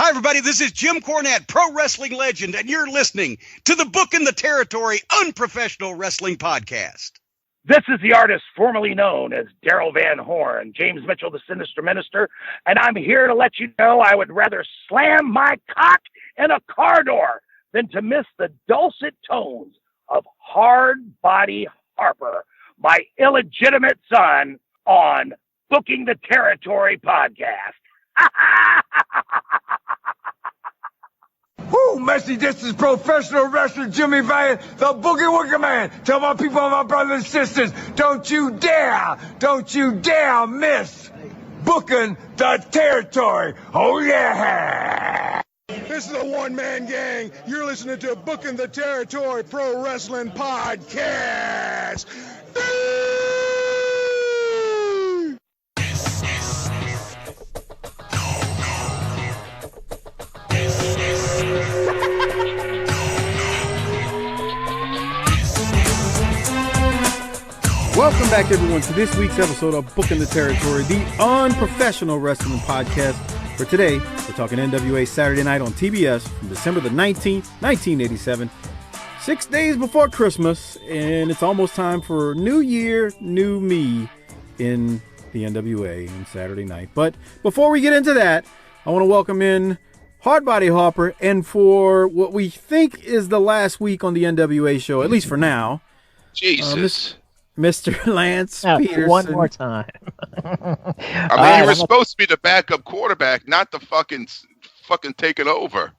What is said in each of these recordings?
Hi, everybody. This is Jim Cornette, pro wrestling legend, and you're listening to the Book in the Territory Unprofessional Wrestling Podcast. This is the artist formerly known as Daryl Van Horn, James Mitchell, the Sinister Minister, and I'm here to let you know I would rather slam my cock in a car door than to miss the dulcet tones of Hard Body Harper, my illegitimate son, on Booking the Territory podcast. Woo, Messi, this is professional wrestler Jimmy Valiant, the Boogie Woogie Man. Tell my people, my brothers and sisters, don't you dare miss Booking the Territory. Oh, yeah. This is a one-man gang. You're listening to Booking the Territory Pro Wrestling Podcast. Welcome back, everyone, to this week's episode of Booking the Territory, the unprofessional wrestling podcast. For today, we're talking NWA Saturday Night on TBS from December the 19th, 1987. 6 days before Christmas, and it's almost time for New Year, New Me in the NWA on Saturday night. But before we get into that, I want to welcome in Hardbody Harper, and for what we think is the last week on the NWA show, at least for now, Jesus. Mr. Lance Peterson. One more time. I mean, you were supposed to be the backup quarterback, not the fucking taking over.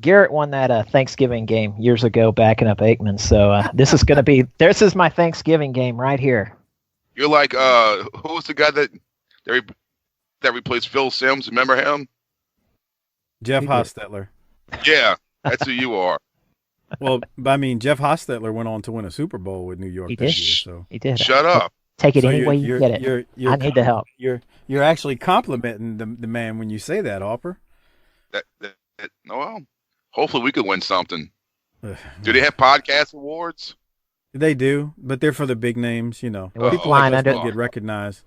Garrett won that Thanksgiving game years ago, backing up Aikman. So this is my Thanksgiving game right here. You're like, who was the guy that replaced Phil Simms? Remember him? Jeff Hostetler. Yeah, that's who you are. Well, I mean, Jeff Hostetler went on to win a Super Bowl with New York. He did. So. He did. Shut up. Take it any way you get it. I need the help. You're actually complimenting the man when you say that, Harper. Well, hopefully we could win something. Do they have podcast awards? They do, but they're for the big names, you know. We're People flying like us under, don't get recognized.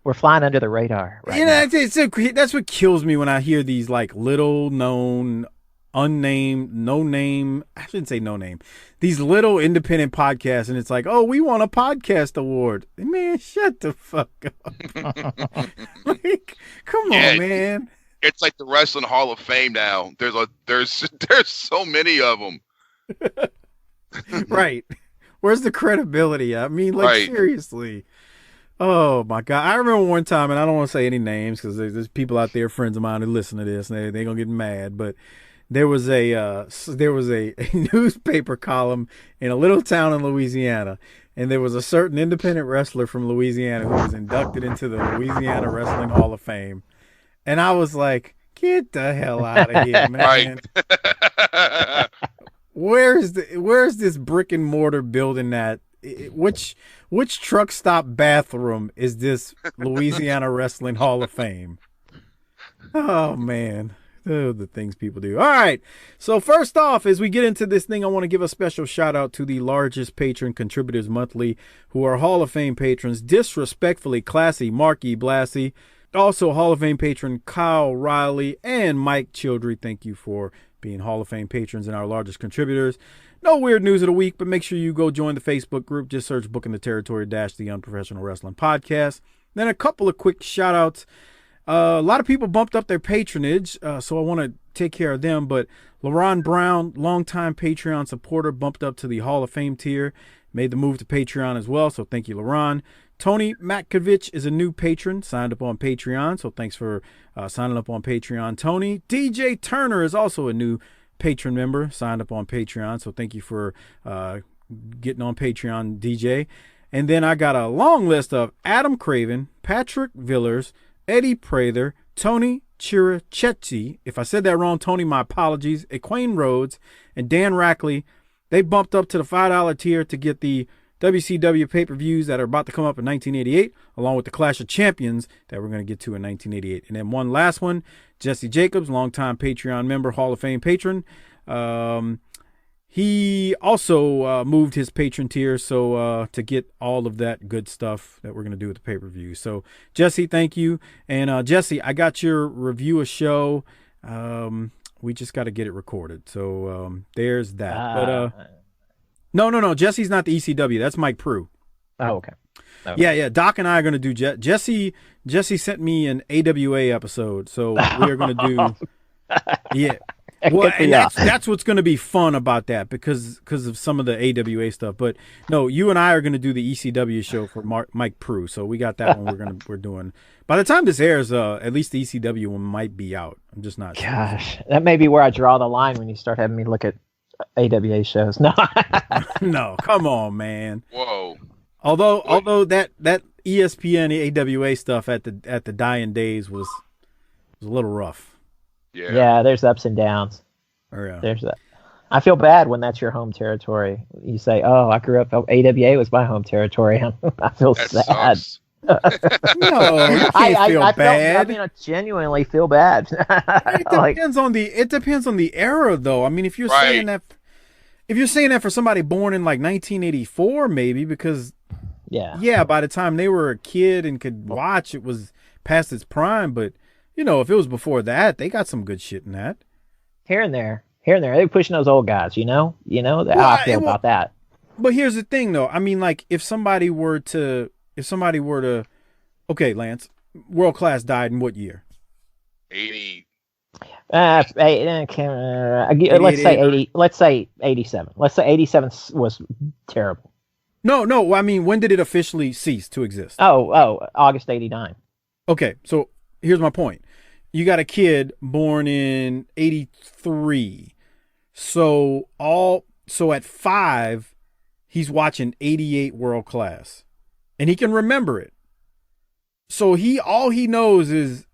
We're flying under the radar right now. Now. That's what kills me when I hear these like little known, unnamed, no name. I shouldn't say no name. These little independent podcasts, and it's like, oh, we won a podcast award. Man, shut the fuck up. Like, come on, man. It's like the Wrestling Hall of Fame now. There's so many of them. Right. Where's the credibility? I mean, like, seriously. Oh my God! I remember one time, and I don't want to say any names because there's people out there, friends of mine, who listen to this, and they're gonna get mad. But there was a newspaper column in a little town in Louisiana, and there was a certain independent wrestler from Louisiana who was inducted into the Louisiana Wrestling Hall of Fame, and I was like, "Get the hell out of here, man!" Right. Where's this brick and mortar building at? Which truck stop bathroom is this Louisiana Wrestling Hall of Fame? Oh, man. Oh, the things people do. All right. So first off, as we get into this thing, I want to give a special shout out to the largest patron contributors monthly who are Hall of Fame patrons. Disrespectfully Classy, Marky Blassie. Also Hall of Fame patron Kyle Riley and Mike Childry. Thank you for being Hall of Fame patrons and our largest contributors. No weird news of the week, but make sure you go join the Facebook group. Just search Booking the Territory - the Unprofessional Wrestling Podcast. Then a couple of quick shout outs. A lot of people bumped up their patronage, so I want to take care of them. But LaRon Brown, longtime Patreon supporter, bumped up to the Hall of Fame tier, made the move to Patreon as well. So thank you, LaRon. Tony Matkovich is a new patron, signed up on Patreon. So thanks for signing up on Patreon, Tony. DJ Turner is also a new patron member, signed up on Patreon. So thank you for getting on Patreon, DJ. And then I got a long list of Adam Craven, Patrick Villers, Eddie Prather, Tony Chirachetti. If I said that wrong, Tony, my apologies. Equane Rhodes and Dan Rackley. They bumped up to the $5 tier to get the WCW pay-per-views that are about to come up in 1988, along with the Clash of Champions that we're going to get to in 1988. And then one last one, Jesse Jacobs, longtime Patreon member, Hall of Fame patron. He also moved his patron tier to get all of that good stuff that we're going to do with the pay-per-view. So, Jesse, thank you. And Jesse, I got your review of show. We just got to get it recorded. So there's that. But no. Jesse's not the ECW. That's Mike Prue. Oh, okay. Yeah. Doc and I are going to do Jesse sent me an AWA episode, so we are going to do. Yeah. Well, and that's what's going to be fun about that because of some of the AWA stuff. But no, you and I are going to do the ECW show for Mike Prue. So we got that one we're doing. By the time this airs, at least the ECW one might be out. I'm just not sure. Gosh, that may be where I draw the line when you start having me look at AWA shows. No, no, come on, man. Whoa. Although that ESPN AWA stuff at the dying days was a little rough. Yeah, there's ups and downs. Oh, yeah. There's that. I feel bad when that's your home territory. You say, "Oh, I grew up. AWA was my home territory." I feel sad. No, you can't feel bad. I genuinely feel bad. It depends on the era, though. I mean, if you're saying that for somebody born in like 1984, maybe because by the time they were a kid and could watch, it was past its prime, but. You know, if it was before that, they got some good shit in that. Here and there. They're pushing those old guys, how I feel about that. But here's the thing, though. I mean, like, if somebody were to, okay, Lance, World Class died in what year? 80. Let's say 80. Let's say 87. Let's say 87 was terrible. No. I mean, when did it officially cease to exist? Oh, August 89. Okay, so here's my point. You got a kid born in 83. So at 5, he's watching 88 World Class. And he can remember it. So all he knows is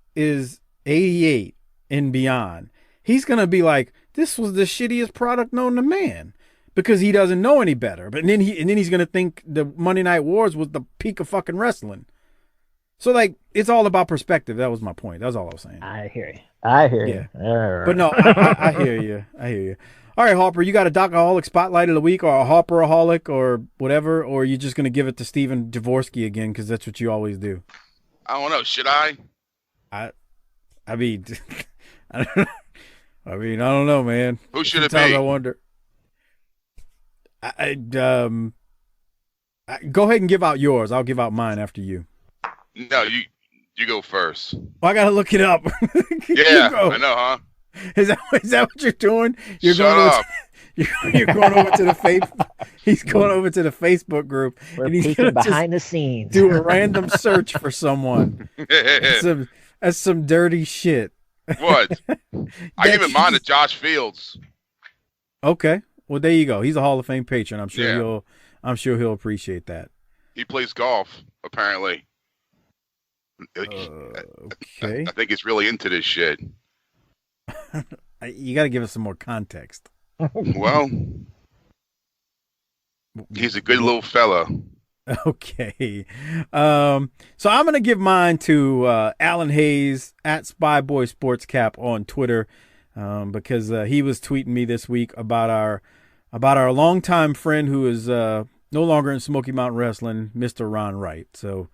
88 and beyond. He's going to be like, this was the shittiest product known to man. Because he doesn't know any better. But then he's going to think the Monday Night Wars was the peak of fucking wrestling. So, like, it's all about perspective. That was my point. That's all I was saying. I hear you. But no, I hear you. All right, Harper, you got a Doc-A-Holic spotlight of the week or a Harper-A-Holic or whatever, or are you just going to give it to Steven Jaworski again because that's what you always do? I don't know. Should I? I mean, I don't know, man. Who should it be? I wonder. Go ahead and give out yours. I'll give out mine after you. No, you go first. Well, I gotta look it up. Yeah, I know, huh? Is that what you're doing? You're Shut up. You're going over to the He's going over to the Facebook group. We're and he's peeking behind the scenes. Do a random search for someone. That's some dirty shit. What? I give it mine to Josh Fields. Okay. Well, there you go. He's a Hall of Fame patron. I'm sure he'll appreciate that. He plays golf, apparently. Okay. I think he's really into this shit. You got to give us some more context. Well, he's a good little fella. Okay. So I'm going to give mine to Alan Hayes at Spyboy Sports Cap on Twitter because he was tweeting me this week about our longtime friend who is no longer in Smoky Mountain Wrestling, Mr. Ron Wright. So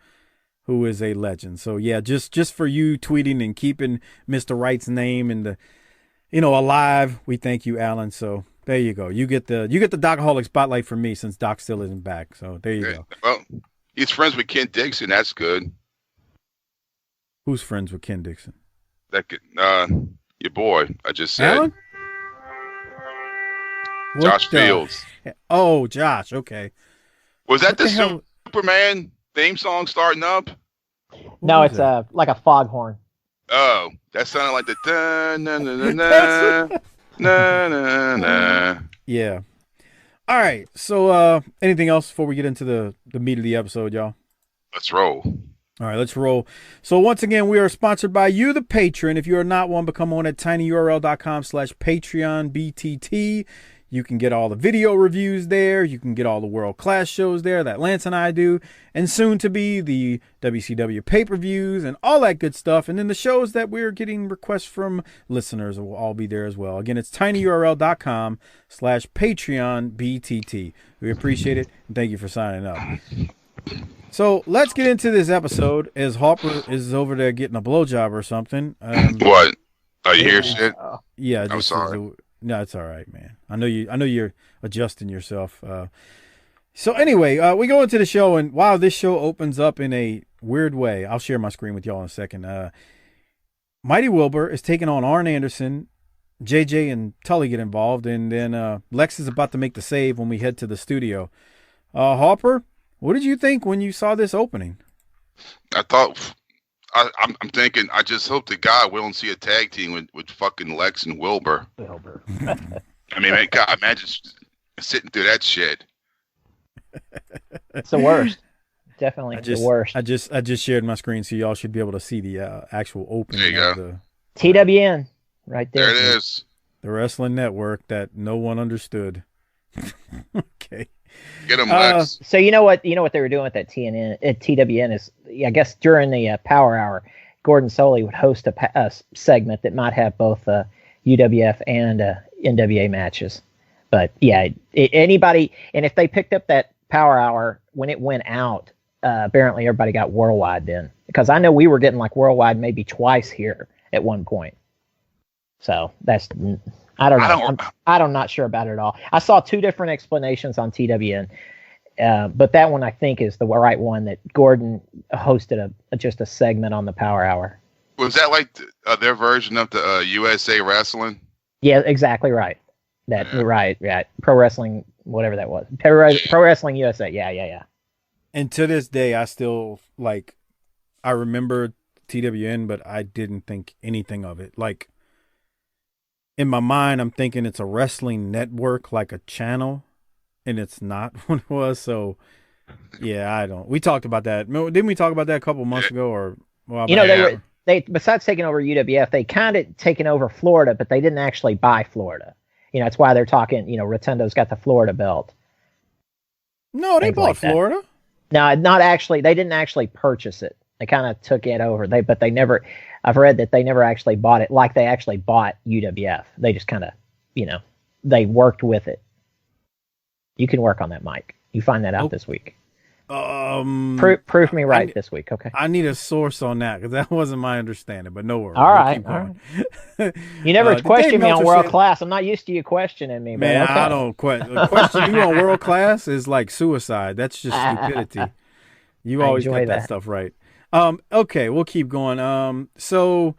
who is a legend. So yeah, just for you tweeting and keeping Mr. Wright's name and alive, we thank you, Alan. So there you go. You get the Doc-A-Holic spotlight from me since Doc still isn't back. So there you go. Well, he's friends with Ken Dixon. That's good. Who's friends with Ken Dixon? Your boy. I just said. Alan? Josh Fields. Oh, Josh. Okay. Was that the Superman theme song starting up? No, it's like a foghorn. Oh, that sounded like the na. Yeah. All right. So, anything else before we get into the meat of the episode, y'all? Let's roll. All right, let's roll. So once again, we are sponsored by you, the patron. If you are not one, become one at tinyurl.com/PatreonBTT. You can get all the video reviews there. You can get all the world-class shows there that Lance and I do. And soon to be the WCW pay-per-views and all that good stuff. And then the shows that we're getting requests from listeners will all be there as well. Again, it's tinyurl.com/PatreonBTT. We appreciate it. And thank you for signing up. So let's get into this episode as Harper is over there getting a blowjob or something. What? Oh, you hear shit? Yeah, I'm sorry. No, it's all right, man. I know you're adjusting yourself. So anyway, we go into the show, and wow, this show opens up in a weird way. I'll share my screen with y'all in a second. Mighty Wilbur is taking on Arn Anderson. JJ and Tully get involved, and then Lex is about to make the save when we head to the studio. Harper, what did you think when you saw this opening? I thought, I'm thinking, I just hope to God we don't see a tag team with fucking Lex and Wilbur. I mean, God, imagine sitting through that shit. It's the worst. Definitely the worst. I just shared my screen, so y'all should be able to see the actual opening. There you go. TWN, right there. There it is. The Wrestling Network that no one understood. Okay. Get him, Lex. So you know what they were doing with that TWN is, I guess during the Power Hour, Gordon Soley would host a segment that might have both UWF and NWA matches. But yeah, anybody, and if they picked up that Power Hour when it went out, apparently everybody got worldwide then, because I know we were getting like worldwide maybe twice here at one point. So that's, I don't know. I'm not sure about it at all. I saw two different explanations on TWN, but that one I think is the right one, that Gordon hosted just a segment on the Power Hour. Was that like their version of the USA Wrestling? Yeah, exactly right. Right. Pro Wrestling, whatever that was. Pro Wrestling USA. Yeah. And to this day, I still I remember TWN, but I didn't think anything of it. Like, in my mind, I'm thinking it's a wrestling network, like a channel, and it's not what it was. So, yeah, we talked about that. Didn't we talk about that a couple months ago? Or they besides taking over UWF, they kind of taken over Florida, but they didn't actually buy Florida. That's why they're talking. Rotundo's got the Florida belt. No, they bought Florida. No, not actually. They didn't actually purchase it. They kind of took it over. But they never. I've read that they never actually bought it like they actually bought UWF. They just kind of, they worked with it. You can work on that, Mike. You find that out this week. Prove me right this week, okay? I need a source on that because that wasn't my understanding. But no worries. All right. You never question me on world class. I'm not used to you questioning me, man. Okay. I don't question you on world class is like suicide. That's just stupidity. You always get that stuff right. Okay, we'll keep going. So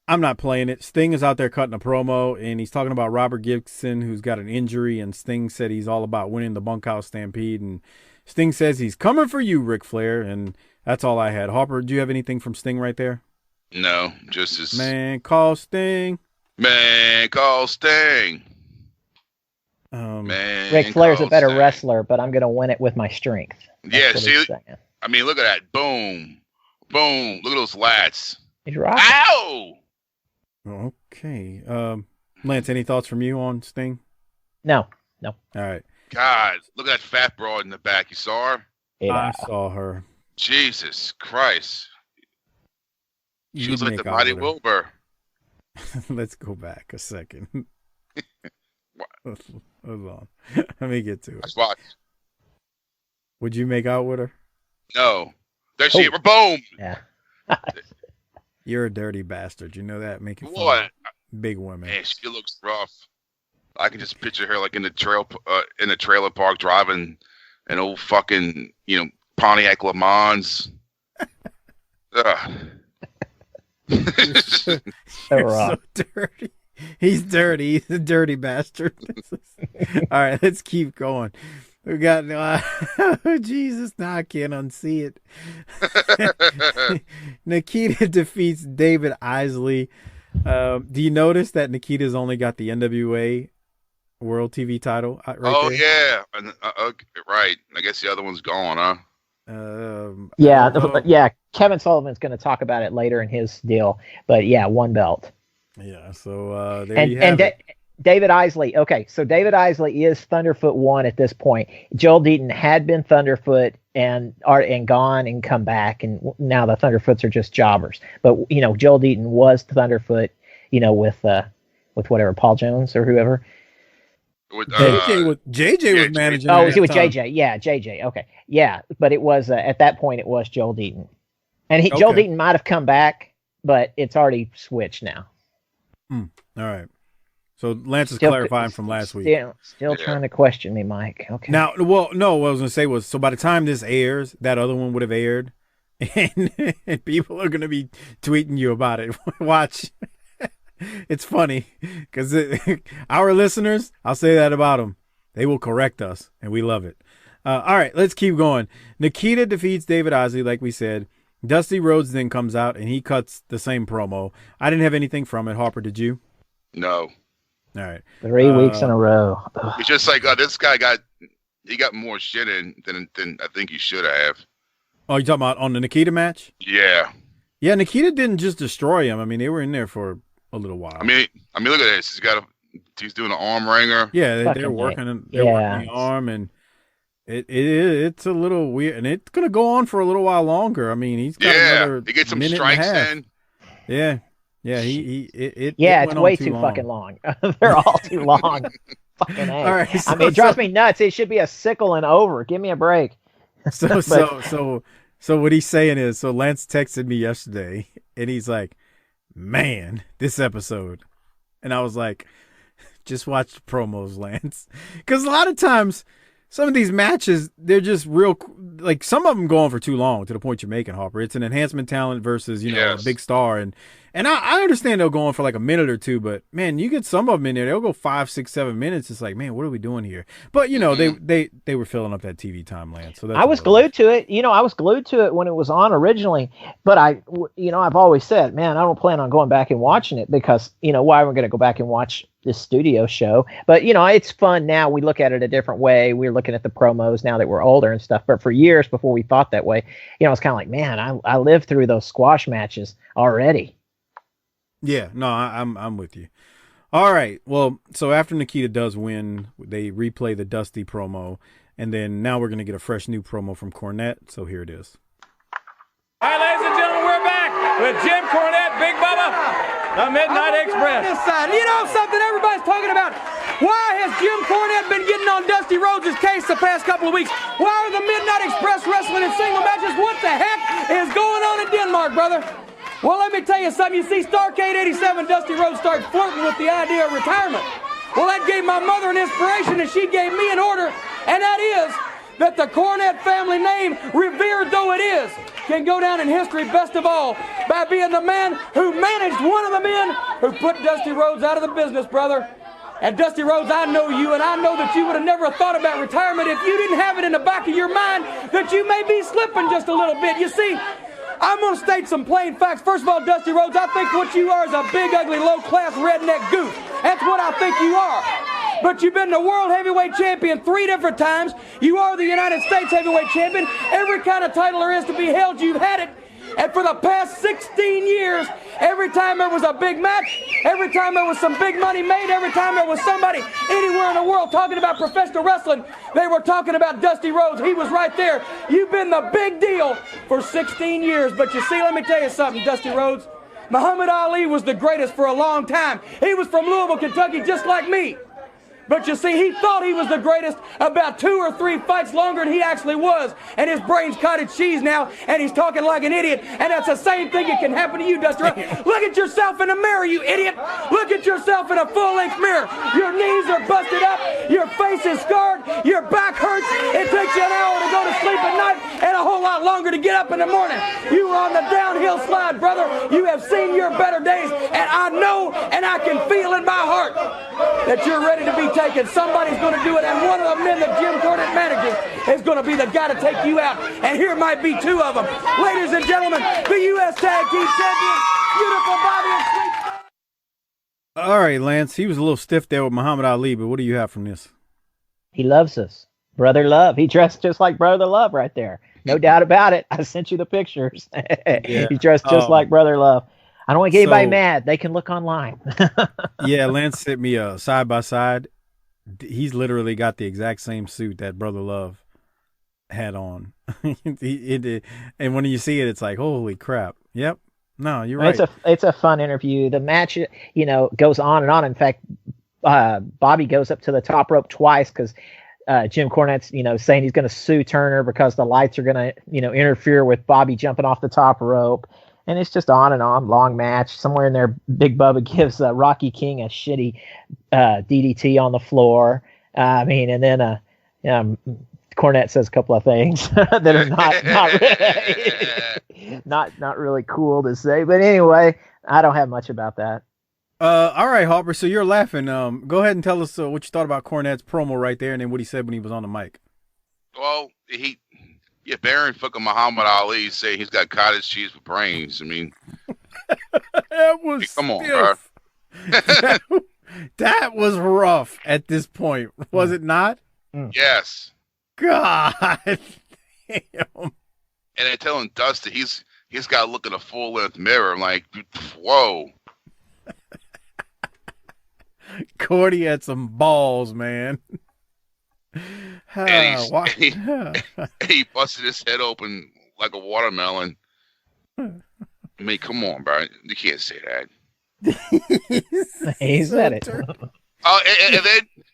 I'm not playing it. Sting is out there cutting a promo, and he's talking about Robert Gibson, who's got an injury, and Sting said he's all about winning the Bunkhouse Stampede, and Sting says he's coming for you, Ric Flair, and that's all I had. Harper, do you have anything from Sting right there? No, just as Man, call Sting. Man, call Sting. Ric Flair's a better wrestler, but I'm going to win it with my strength. That's see, I mean, look at that. Boom. Boom. Look at those lats. He's rocking. Ow! Okay. Lance, any thoughts from you on Sting? No. All right. God, look at that fat broad in the back. You saw her? Yeah. I saw her. Jesus Christ. She was like the Mighty Wilbur. Let's go back a second. Hold on. Let me get to it. Let's watch. Would you make out with her? No. There she is. Boom. Yeah. You're a dirty bastard. You know that? Making fun What? of big women. Man, she looks rough. I can just picture her like in the trailer park driving an old fucking, Pontiac Le Mans. So dirty. He's dirty. He's a dirty bastard. All right, let's keep going. We got Jesus. Now I can't unsee it. Nikita defeats David Isley. Do you notice that Nikita's only got the NWA World TV title? There? Yeah, right. I guess the other one's gone, huh? Yeah. Kevin Sullivan's going to talk about it later in his deal, but yeah, one belt. Yeah. So there you have it. David Isley. Okay, so David Isley is Thunderfoot 1 at this point. Joel Deaton had been Thunderfoot and gone and come back, and now the Thunderfoots are just jobbers. But Joel Deaton was Thunderfoot, with whatever, Paul Jones or whoever. JJ was managing. Oh, was he with JJ? Yeah, JJ. Okay, yeah, but it was at that point it was Joel Deaton, and Joel Deaton might have come back, but it's already switched now. All right. So Lance is clarifying from last week. Still trying to question me, Mike. Okay. Now, well, no, what I was going to say was, so by the time this airs, that other one would have aired, and people are going to be tweeting you about it. Watch. It's funny because our listeners, I'll say that about them, they will correct us, and we love it. All right, let's keep going. Nikita defeats David Osley, like we said. Dusty Rhodes then comes out, and he cuts the same promo. I didn't have anything from it. Harper, did you? No. All right. 3 weeks in a row. It's just like this guy got more shit in than I think he should have. Oh, you talking about on the Nikita match? Yeah. Yeah, Nikita didn't just destroy him. I mean, they were in there for a little while. I mean, look at this. He's doing an arm wringer. Yeah, they're working the arm, and it's a little weird, and it's gonna go on for a little while longer. I mean, he's got another he gets some strikes in. Yeah. Yeah, it's way too fucking long. They're all too long. Fucking A. All right, it drives me nuts. It should be a sickle and over. Give me a break. So what he's saying is, so Lance texted me yesterday, and he's like, "Man, this episode," and I was like, "Just watch the promos, Lance," because a lot of times some of these matches, they're just real, like some of them go on for too long to the point you're making, Harper. It's an enhancement talent versus, a big star. And I understand they'll go on for like a minute or two, but man, you get some of them in there, they'll go 5, 6, 7 minutes. It's like, man, what are we doing here? But they were filling up that TV time, Lance. So that's I was glued to it. I was glued to it when it was on originally, but I've always said, man, I don't plan on going back and watching it because, why am I going to go back and watch this studio show? But it's fun now. We look at it a different way. We're looking at the promos now that we're older and stuff. But for years before we thought that way, it's kind of like, man, I lived through those squash matches already. Yeah, no, I'm with you. All right, well, so after Nikita does win, they replay the Dusty promo, and then now we're going to get a fresh new promo from Cornette, so here it is. All right, ladies and gentlemen, we're back with Jim Cornette, Big Bubba, the Midnight Express. This side. You know something everybody's talking about? Why has Jim Cornette been getting on Dusty Rhodes' case the past couple of weeks? Why are the Midnight Express wrestling in single matches? What the heck is going on in Denmark, brother? Well, let me tell you something. You see, Starrcade 87, Dusty Rhodes started flirting with the idea of retirement. Well, that gave my mother an inspiration, and she gave me an order, and that is that the Cornette family name, revered though it is, can go down in history best of all by being the man who managed one of the men who put Dusty Rhodes out of the business, brother. And Dusty Rhodes, I know you, and I know that you would have never thought about retirement if you didn't have it in the back of your mind that you may be slipping just a little bit. You see, I'm going to state some plain facts. First of all, Dusty Rhodes, I think what you are is a big, ugly, low-class redneck goof. That's what I think you are. But you've been the world heavyweight champion 3 different times. You are the United States heavyweight champion. Every kind of title there is to be held, you've had it. And for the past 16 years, every time there was a big match, every time there was some big money made, every time there was somebody anywhere in the world talking about professional wrestling, they were talking about Dusty Rhodes. He was right there. You've been the big deal for 16 years. But you see, let me tell you something, Dusty Rhodes. Muhammad Ali was the greatest for a long time. He was from Louisville, Kentucky, just like me. But you see, he thought he was the greatest about 2 or 3 fights longer than he actually was. And his brain's cottage cheese now, and he's talking like an idiot. And that's the same thing that can happen to you, Dusty Rhodes. Look at yourself in the mirror, you idiot. Look at yourself in a full-length mirror. Your knees are busted up. Your face is scarred. Your back hurts. It takes you an hour to go to sleep at night and a whole lot longer to get up in the morning. You were on the downhill slide, brother. You have seen your better days. And I know and I can feel in my heart that you're ready to be taken. Somebody's going to do it, and one of the men that Jim Cornette manages is going to be the guy to take you out. And here might be 2 of them. Ladies and gentlemen, the U.S. Tag Team Champions, beautiful Bobby and Sweet. All right, Lance, he was a little stiff there with Muhammad Ali, but what do you have from this? He loves us. Brother Love. He dressed just like Brother Love right there. No doubt about it. I sent you the pictures. He dressed just like Brother Love. I don't want to get anybody mad. They can look online. Yeah, Lance sent me a side by side. He's literally got the exact same suit that Brother Love had on. And when you see it, it's like, holy crap. Yep. No, you're right. It's a fun interview. The match, goes on and on. In fact, Bobby goes up to the top rope twice because Jim Cornette's, saying he's going to sue Turner because the lights are going to, interfere with Bobby jumping off the top rope. And it's just on and on, long match. Somewhere in there, Big Bubba gives Rocky King a shitty DDT on the floor. And then Cornette says a couple of things that are not really cool to say. But anyway, I don't have much about that. All right, Harper. So you're laughing. Go ahead and tell us what you thought about Cornette's promo right there, and then what he said when he was on the mic. Well, Baron fucking Muhammad Ali say he's got cottage cheese with brains. I mean, that was come on, bro. That was rough at this point, was it not? Yes. God damn. And they're telling Dusty he's got to look in a full length mirror. I'm like, whoa. Cordy had some balls, man. And he busted his head open like a watermelon. I mean, come on, bro. You can't say that. He said it. Oh,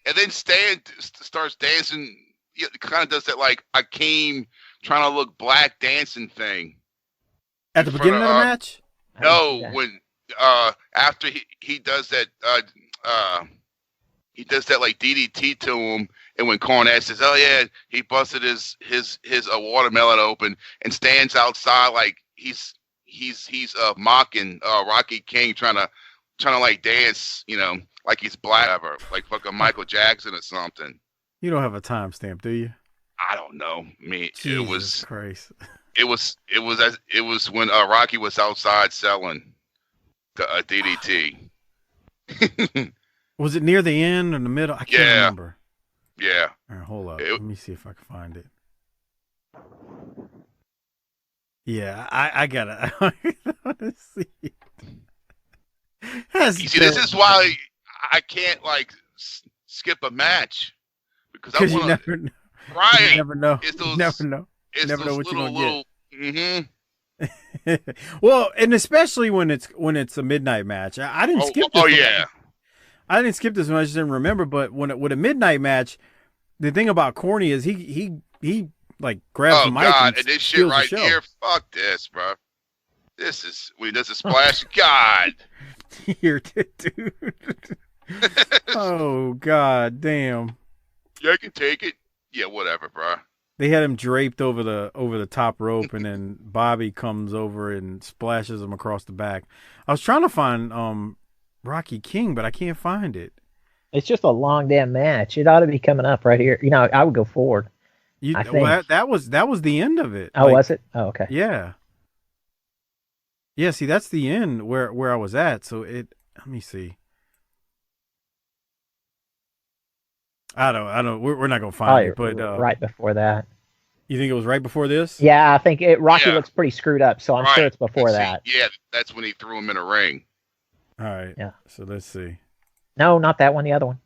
and then Stan starts dancing. He kind of does that like Akeem trying to look black dancing thing. At the beginning of the match? No, when after he does that he does that like DDT to him, and when Cornette says, "Oh yeah," he busted his watermelon open and stands outside like he's mocking Rocky King trying to like dance, like he's black, ever, like fucking Michael Jackson or something. You don't have a timestamp, do you? I don't know. I mean, Jesus Christ. It was when Rocky was outside selling the DDT. Was it near the end or in the middle? I can't remember. Yeah. All right, hold up. Let me see if I can find it. Yeah, I gotta see it. You see, this is why I can't like skip a match because I want to. Right. You never know. You never know. It's never know what you're gonna get. Well, and especially when it's a midnight match. I didn't skip this. Oh yeah. I didn't skip this one. I just didn't remember. But with a midnight match, the thing about Corny is he like grabs the mic and this shit right here. Fuck this, bro. This is when he does a splash. God. Here, dude. Oh God, damn. Yeah, I can take it. Yeah, whatever, bro. They had him draped over the top rope, and then Bobby comes over and splashes him across the back. I was trying to find Rocky King, but I can't find it. It's just a long damn match. It ought to be coming up right here. I would go forward. I think. Well, that was the end of it. Oh, was it? Oh, okay. Yeah. Yeah, see, that's the end where I was at. So let me see. I don't. We're not gonna find it, but right before that. You think it was right before this? Yeah, I think Rocky looks pretty screwed up, so I'm sure it's before that. Yeah, that's when he threw him in a ring. All right. Yeah. So let's see. No, not that one. The other one.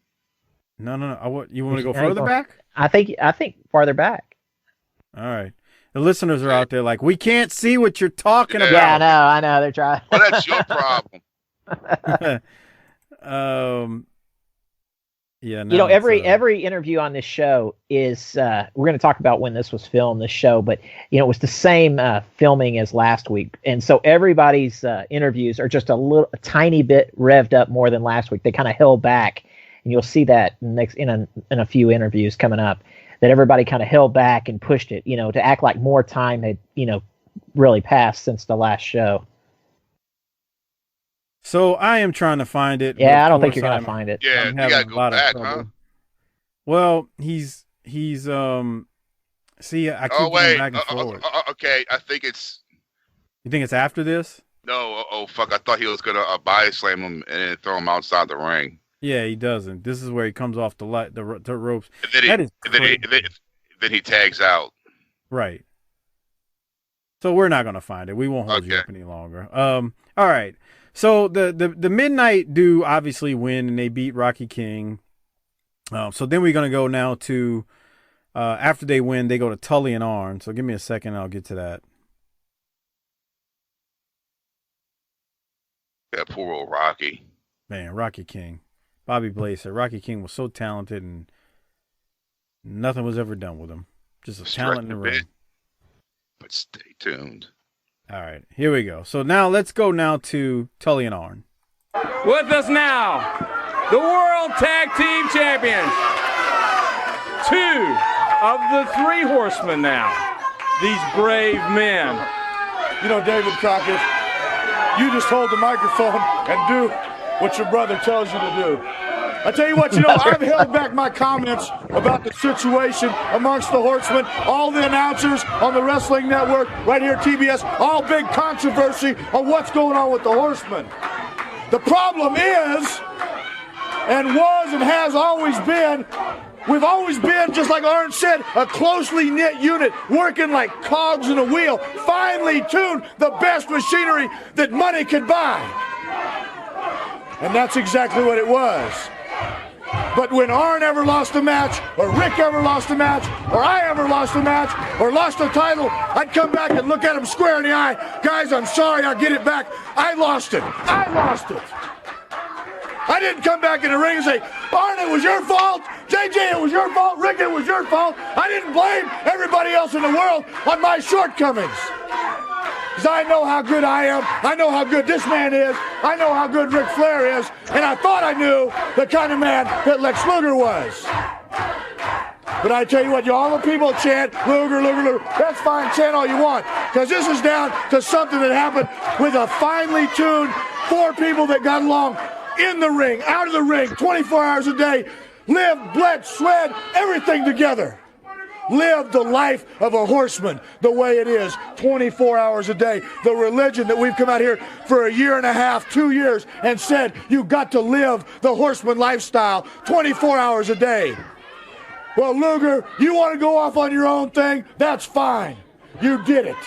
No. You want to go further back? I think farther back. All right. The listeners are out there like, we can't see what you're talking about. Yeah, I know. They're trying. Well, that's your problem. Yeah. No, every interview on this show is we're going to talk about when this was filmed, this show, but it was the same filming as last week, and so everybody's interviews are just a tiny bit revved up more than last week. They kind of held back, and you'll see that in a few interviews coming up, that everybody kind of held back and pushed it, to act like more time had really passed since the last show. So I am trying to find it. Yeah, I don't think you're gonna find it. Yeah, you gotta go back, huh? Well, he's see, I keep going back and forward. Okay, I think it's. You think it's after this? No, fuck! I thought he was gonna body slam him and throw him outside the ring. Yeah, he doesn't. This is where he comes off the ropes. And then he tags out. Right. So we're not gonna find it. We won't hold you up any longer. All right. So the Midnight do obviously win, and they beat Rocky King. So then we're going to go now to, after they win, they go to Tully and Arn. So give me a second, and I'll get to that. Yeah, poor old Rocky. Man, Rocky King. Bobby Blaze said Rocky King was so talented, and nothing was ever done with him. Just a talent in the ring. But stay tuned. All right, here we go. So now let's go now to Tully and Arn. With us now, the World Tag Team Champions. 2 of the 3 horsemen now. These brave men. You know, David Crockett, you just hold the microphone and do what your brother tells you to do. I tell you what, I've held back my comments about the situation amongst the horsemen, all the announcers on the Wrestling Network, right here at TBS, all big controversy on what's going on with the horsemen. The problem is, and was and has always been, we've always been, just like Arn said, a closely knit unit, working like cogs in a wheel, finely tuned, the best machinery that money could buy. And that's exactly what it was. But when Arn ever lost a match, or Rick ever lost a match, or I ever lost a match, or lost a title, I'd come back and look at him square in the eye. Guys, I'm sorry, I'll get it back. I lost it. I lost it. I didn't come back in the ring and say, Arn, it was your fault. JJ, it was your fault. Rick, it was your fault. I didn't blame everybody else in the world on my shortcomings. Because I know how good I am. I know how good this man is. I know how good Ric Flair is. And I thought I knew the kind of man that Lex Luger was. But I tell you what, all the people chant, Luger, Luger, Luger. That's fine, chant all you want. Because this is down to something that happened with a finely tuned 4 people that got along in the ring, out of the ring, 24 hours a day, lived, bled, sweat, everything together. Live the life of a horseman the way it is, 24 hours a day. The religion that we've come out here for a year and a half, 2 years, and said you've got to live the horseman lifestyle 24 hours a day. Well, Luger, you want to go off on your own thing? That's fine. You did it.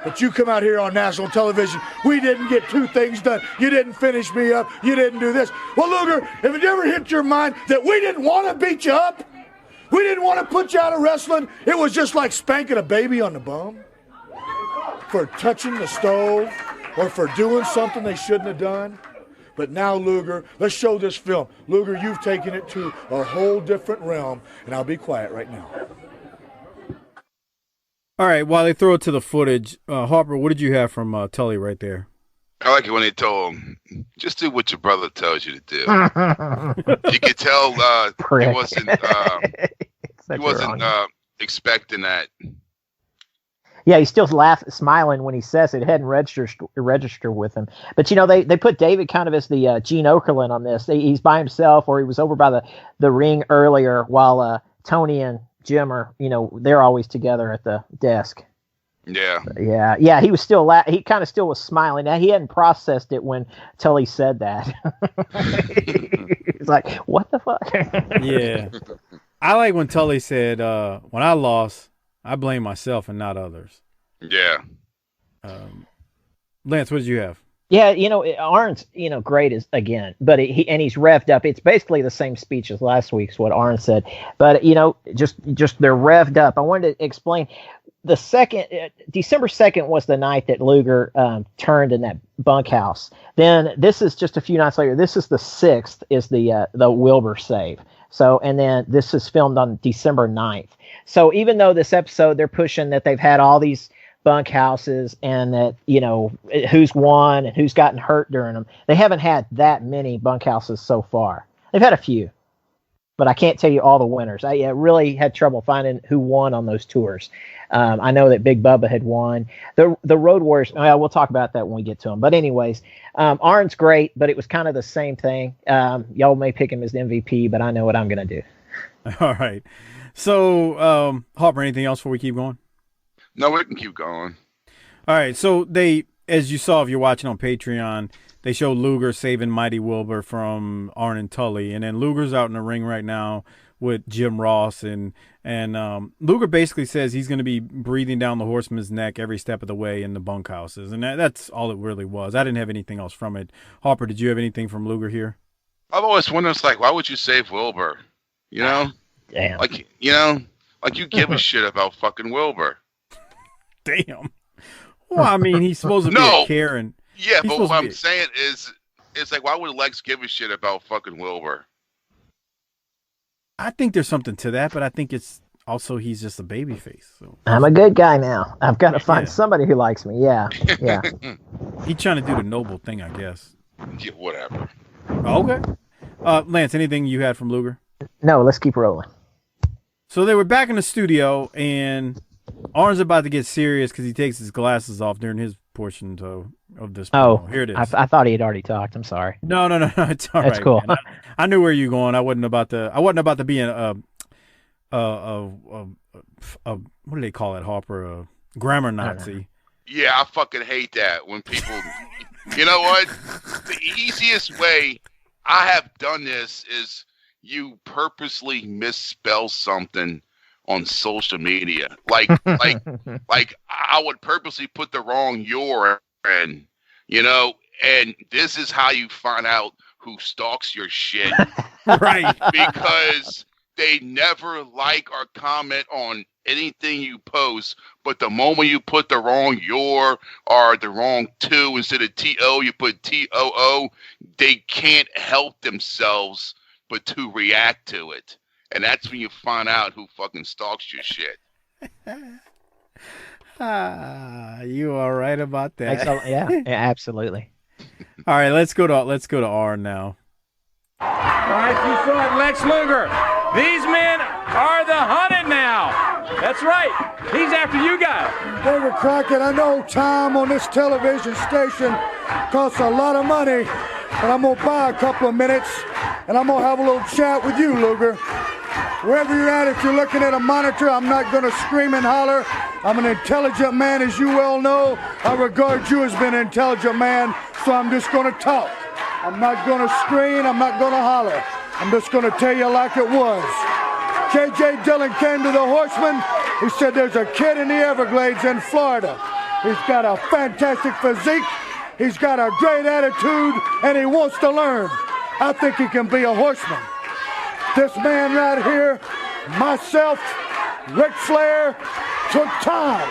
But you come out here on national television, we didn't get 2 things done. You didn't finish me up. You didn't do this. Well, Luger, if it ever hit your mind that we didn't want to beat you up, we didn't want to put you out of wrestling, it was just like spanking a baby on the bum for touching the stove or for doing something they shouldn't have done. But now, Luger, let's show this film. Luger, you've taken it to a whole different realm, and I'll be quiet right now. All right, while they throw it to the footage, Harper, what did you have from Tully right there? I like it when they told him, just do what your brother tells you to do. You could tell he wasn't expecting that. Yeah, he's still smiling when he says it. It hadn't registered with him. But, they put David kind of as the Gene Okerlund on this. He's by himself, or he was over by the ring earlier while Tony and Jim are, they're always together at the desk. Yeah. Yeah. He was still he kind of still was smiling. Now, he hadn't processed it when Tully said that. He's like, what the fuck? Yeah. I like when Tully said, when I lost, I blame myself and not others. Yeah. Lance, what did you have? Yeah, Arn's, great as again, but he's revved up. It's basically the same speech as last week's what Arn said, but just they're revved up. I wanted to explain. The December 2nd was the night that Luger turned in that bunkhouse. Then this is just a few nights later. This is the 6th, is the Wilbur save. So, and then this is filmed on December 9th. So even though this episode, they're pushing that they've had all these bunkhouses and that, who's won and who's gotten hurt during them, they haven't had that many bunkhouses so far. They've had a few, but I can't tell you all the winners. I really had trouble finding who won on those tours. I know that Big Bubba had won. The Road Warriors, we'll talk about that when we get to them. But anyways, Arn's great, but it was kind of the same thing. Y'all may pick him as the MVP, but I know what I'm going to do. All right. So, Harper, anything else before we keep going? No, we can keep going. All right. So they, as you saw, if you're watching on Patreon, they show Luger saving Mighty Wilbur from Arn and Tully. And then Luger's out in the ring right now with Jim Ross. And Luger basically says he's going to be breathing down the horseman's neck every step of the way in the bunkhouses. And that's all it really was. I didn't have anything else from it. Harper, did you have anything from Luger here? I've always wondered, why would you save Wilbur? Damn. Like you give a shit about fucking Wilbur. Damn. Well, I mean, he's supposed to be a Karen. Yeah, but what I'm saying is, it's like, why would Lex give a shit about fucking Wilbur? I think there's something to that, but I think it's also he's just a baby face. So I'm a good guy now. I've got to find somebody who likes me. Yeah. He's trying to do the noble thing, I guess. Yeah, whatever. Okay. Lance, anything you had from Luger? No, let's keep rolling. So they were back in the studio, and Arn's about to get serious because he takes his glasses off during his portion of this. Oh, here it is. I thought he had already talked. I'm sorry. No. It's all right. That's cool. I knew where you were going. I wasn't about to be in what do they call it, Harper? A grammar Nazi. Yeah, I fucking hate that when people. You know what? The easiest way I have done this is you purposely misspell something on social media. Like I would purposely put the wrong your in, and this is how you find out who stalks your shit. Right. Because they never like or comment on anything you post, but the moment you put the wrong your or the wrong to instead of TO, you put TOO, they can't help themselves but to react to it. And that's when you find out who fucking stalks your shit. You are right about that. Yeah, absolutely. All right, let's go to R now. All right, you saw it, Lex Luger. These men are the hunted now. That's right. He's after you guys. David Crockett, I know time on this television station costs a lot of money, but I'm going to buy a couple of minutes, and I'm going to have a little chat with you, Luger. Wherever you're at, if you're looking at a monitor, I'm not going to scream and holler. I'm an intelligent man, as you well know. I regard you as being an intelligent man, so I'm just going to talk. I'm not going to scream. I'm not going to holler. I'm just going to tell you like it was. J.J. Dillon came to the Horsemen. He said there's a kid in the Everglades in Florida. He's got a fantastic physique. He's got a great attitude, and he wants to learn. I think he can be a horseman. This man right here, myself, Ric Flair, took time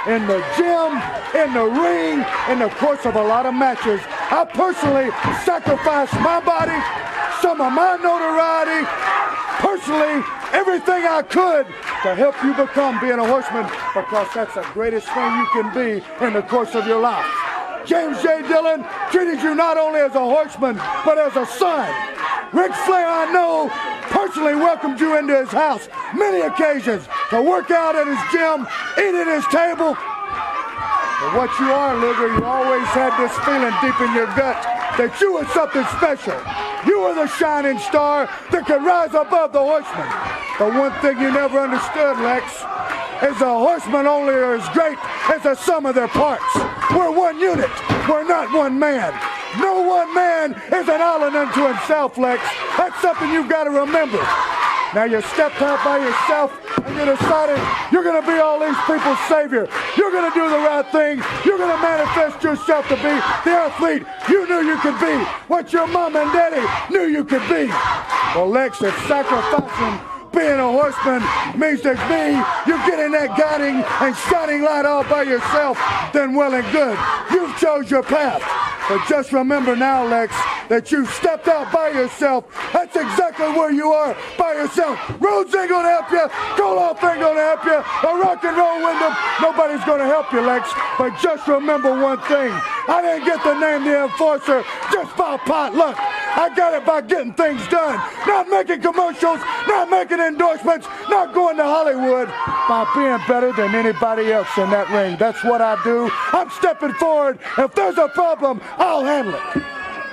in the gym, in the ring, in the course of a lot of matches. I personally sacrificed my body, some of my notoriety, personally, everything I could to help you become being a horseman, because that's the greatest thing you can be in the course of your life. James J. Dillon treated you not only as a horseman, but as a son. Ric Flair, I know, personally welcomed you into his house many occasions to work out at his gym, eat at his table. But what you are, Luger, you always had this feeling deep in your gut that you were something special. You were the shining star that could rise above the horsemen. The one thing you never understood, Lex, is the horsemen only are as great as the sum of their parts. We're one unit. We're not one man. No one man is an island unto himself, Lex. That's something you've got to remember. Now you stepped out by yourself and you decided you're going to be all these people's savior. You're going to do the right thing. You're going to manifest yourself to be the athlete you knew you could be. What your mom and daddy knew you could be. Well, Lex, if sacrificing being a horseman means to me you get in that guiding and shining light all by yourself, then well and good. You've chose your path. But just remember now, Lex, that you stepped out by yourself. That's exactly where you are, by yourself. Rhodes ain't gonna help you. Koloff ain't gonna help you. A rock and roll Wyndham, nobody's gonna help you, Lex. But just remember one thing. I didn't get the name the Enforcer just by pot luck. I got it by getting things done. Not making commercials, not making endorsements, not going to Hollywood. By being better than anybody else in that ring. That's what I do. I'm stepping forward. If there's a problem, I'll handle it.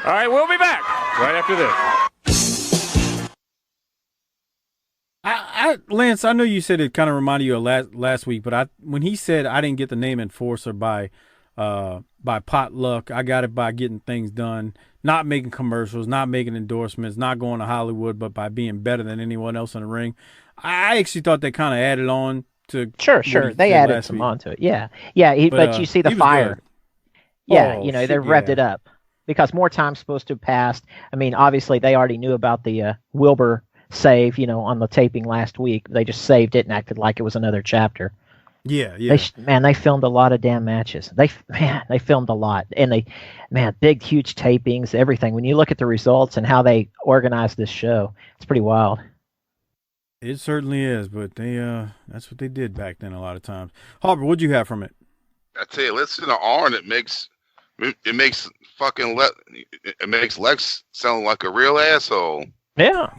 All right, we'll be back right after this. Lance, I know you said it kind of reminded you of last week, but when he said I didn't get the name Enforcer by potluck, I got it by getting things done, not making commercials, not making endorsements, not going to Hollywood, but by being better than anyone else in the ring. I actually thought they kind of added on to. Sure. They added some onto it. Yeah. But you see the fire. Yeah, they revved it up because more time's supposed to have passed. I mean, obviously they already knew about the Wilbur save, on the taping last week. They just saved it and acted like it was another chapter. Yeah. They filmed a lot of damn matches. They filmed a lot, and big, huge tapings, everything. When you look at the results and how they organized this show, it's pretty wild. It certainly is, but that's what they did back then a lot of times. Harper, what'd you have from it? I tell you, listen to Arn. It makes Lex sound like a real asshole. Yeah.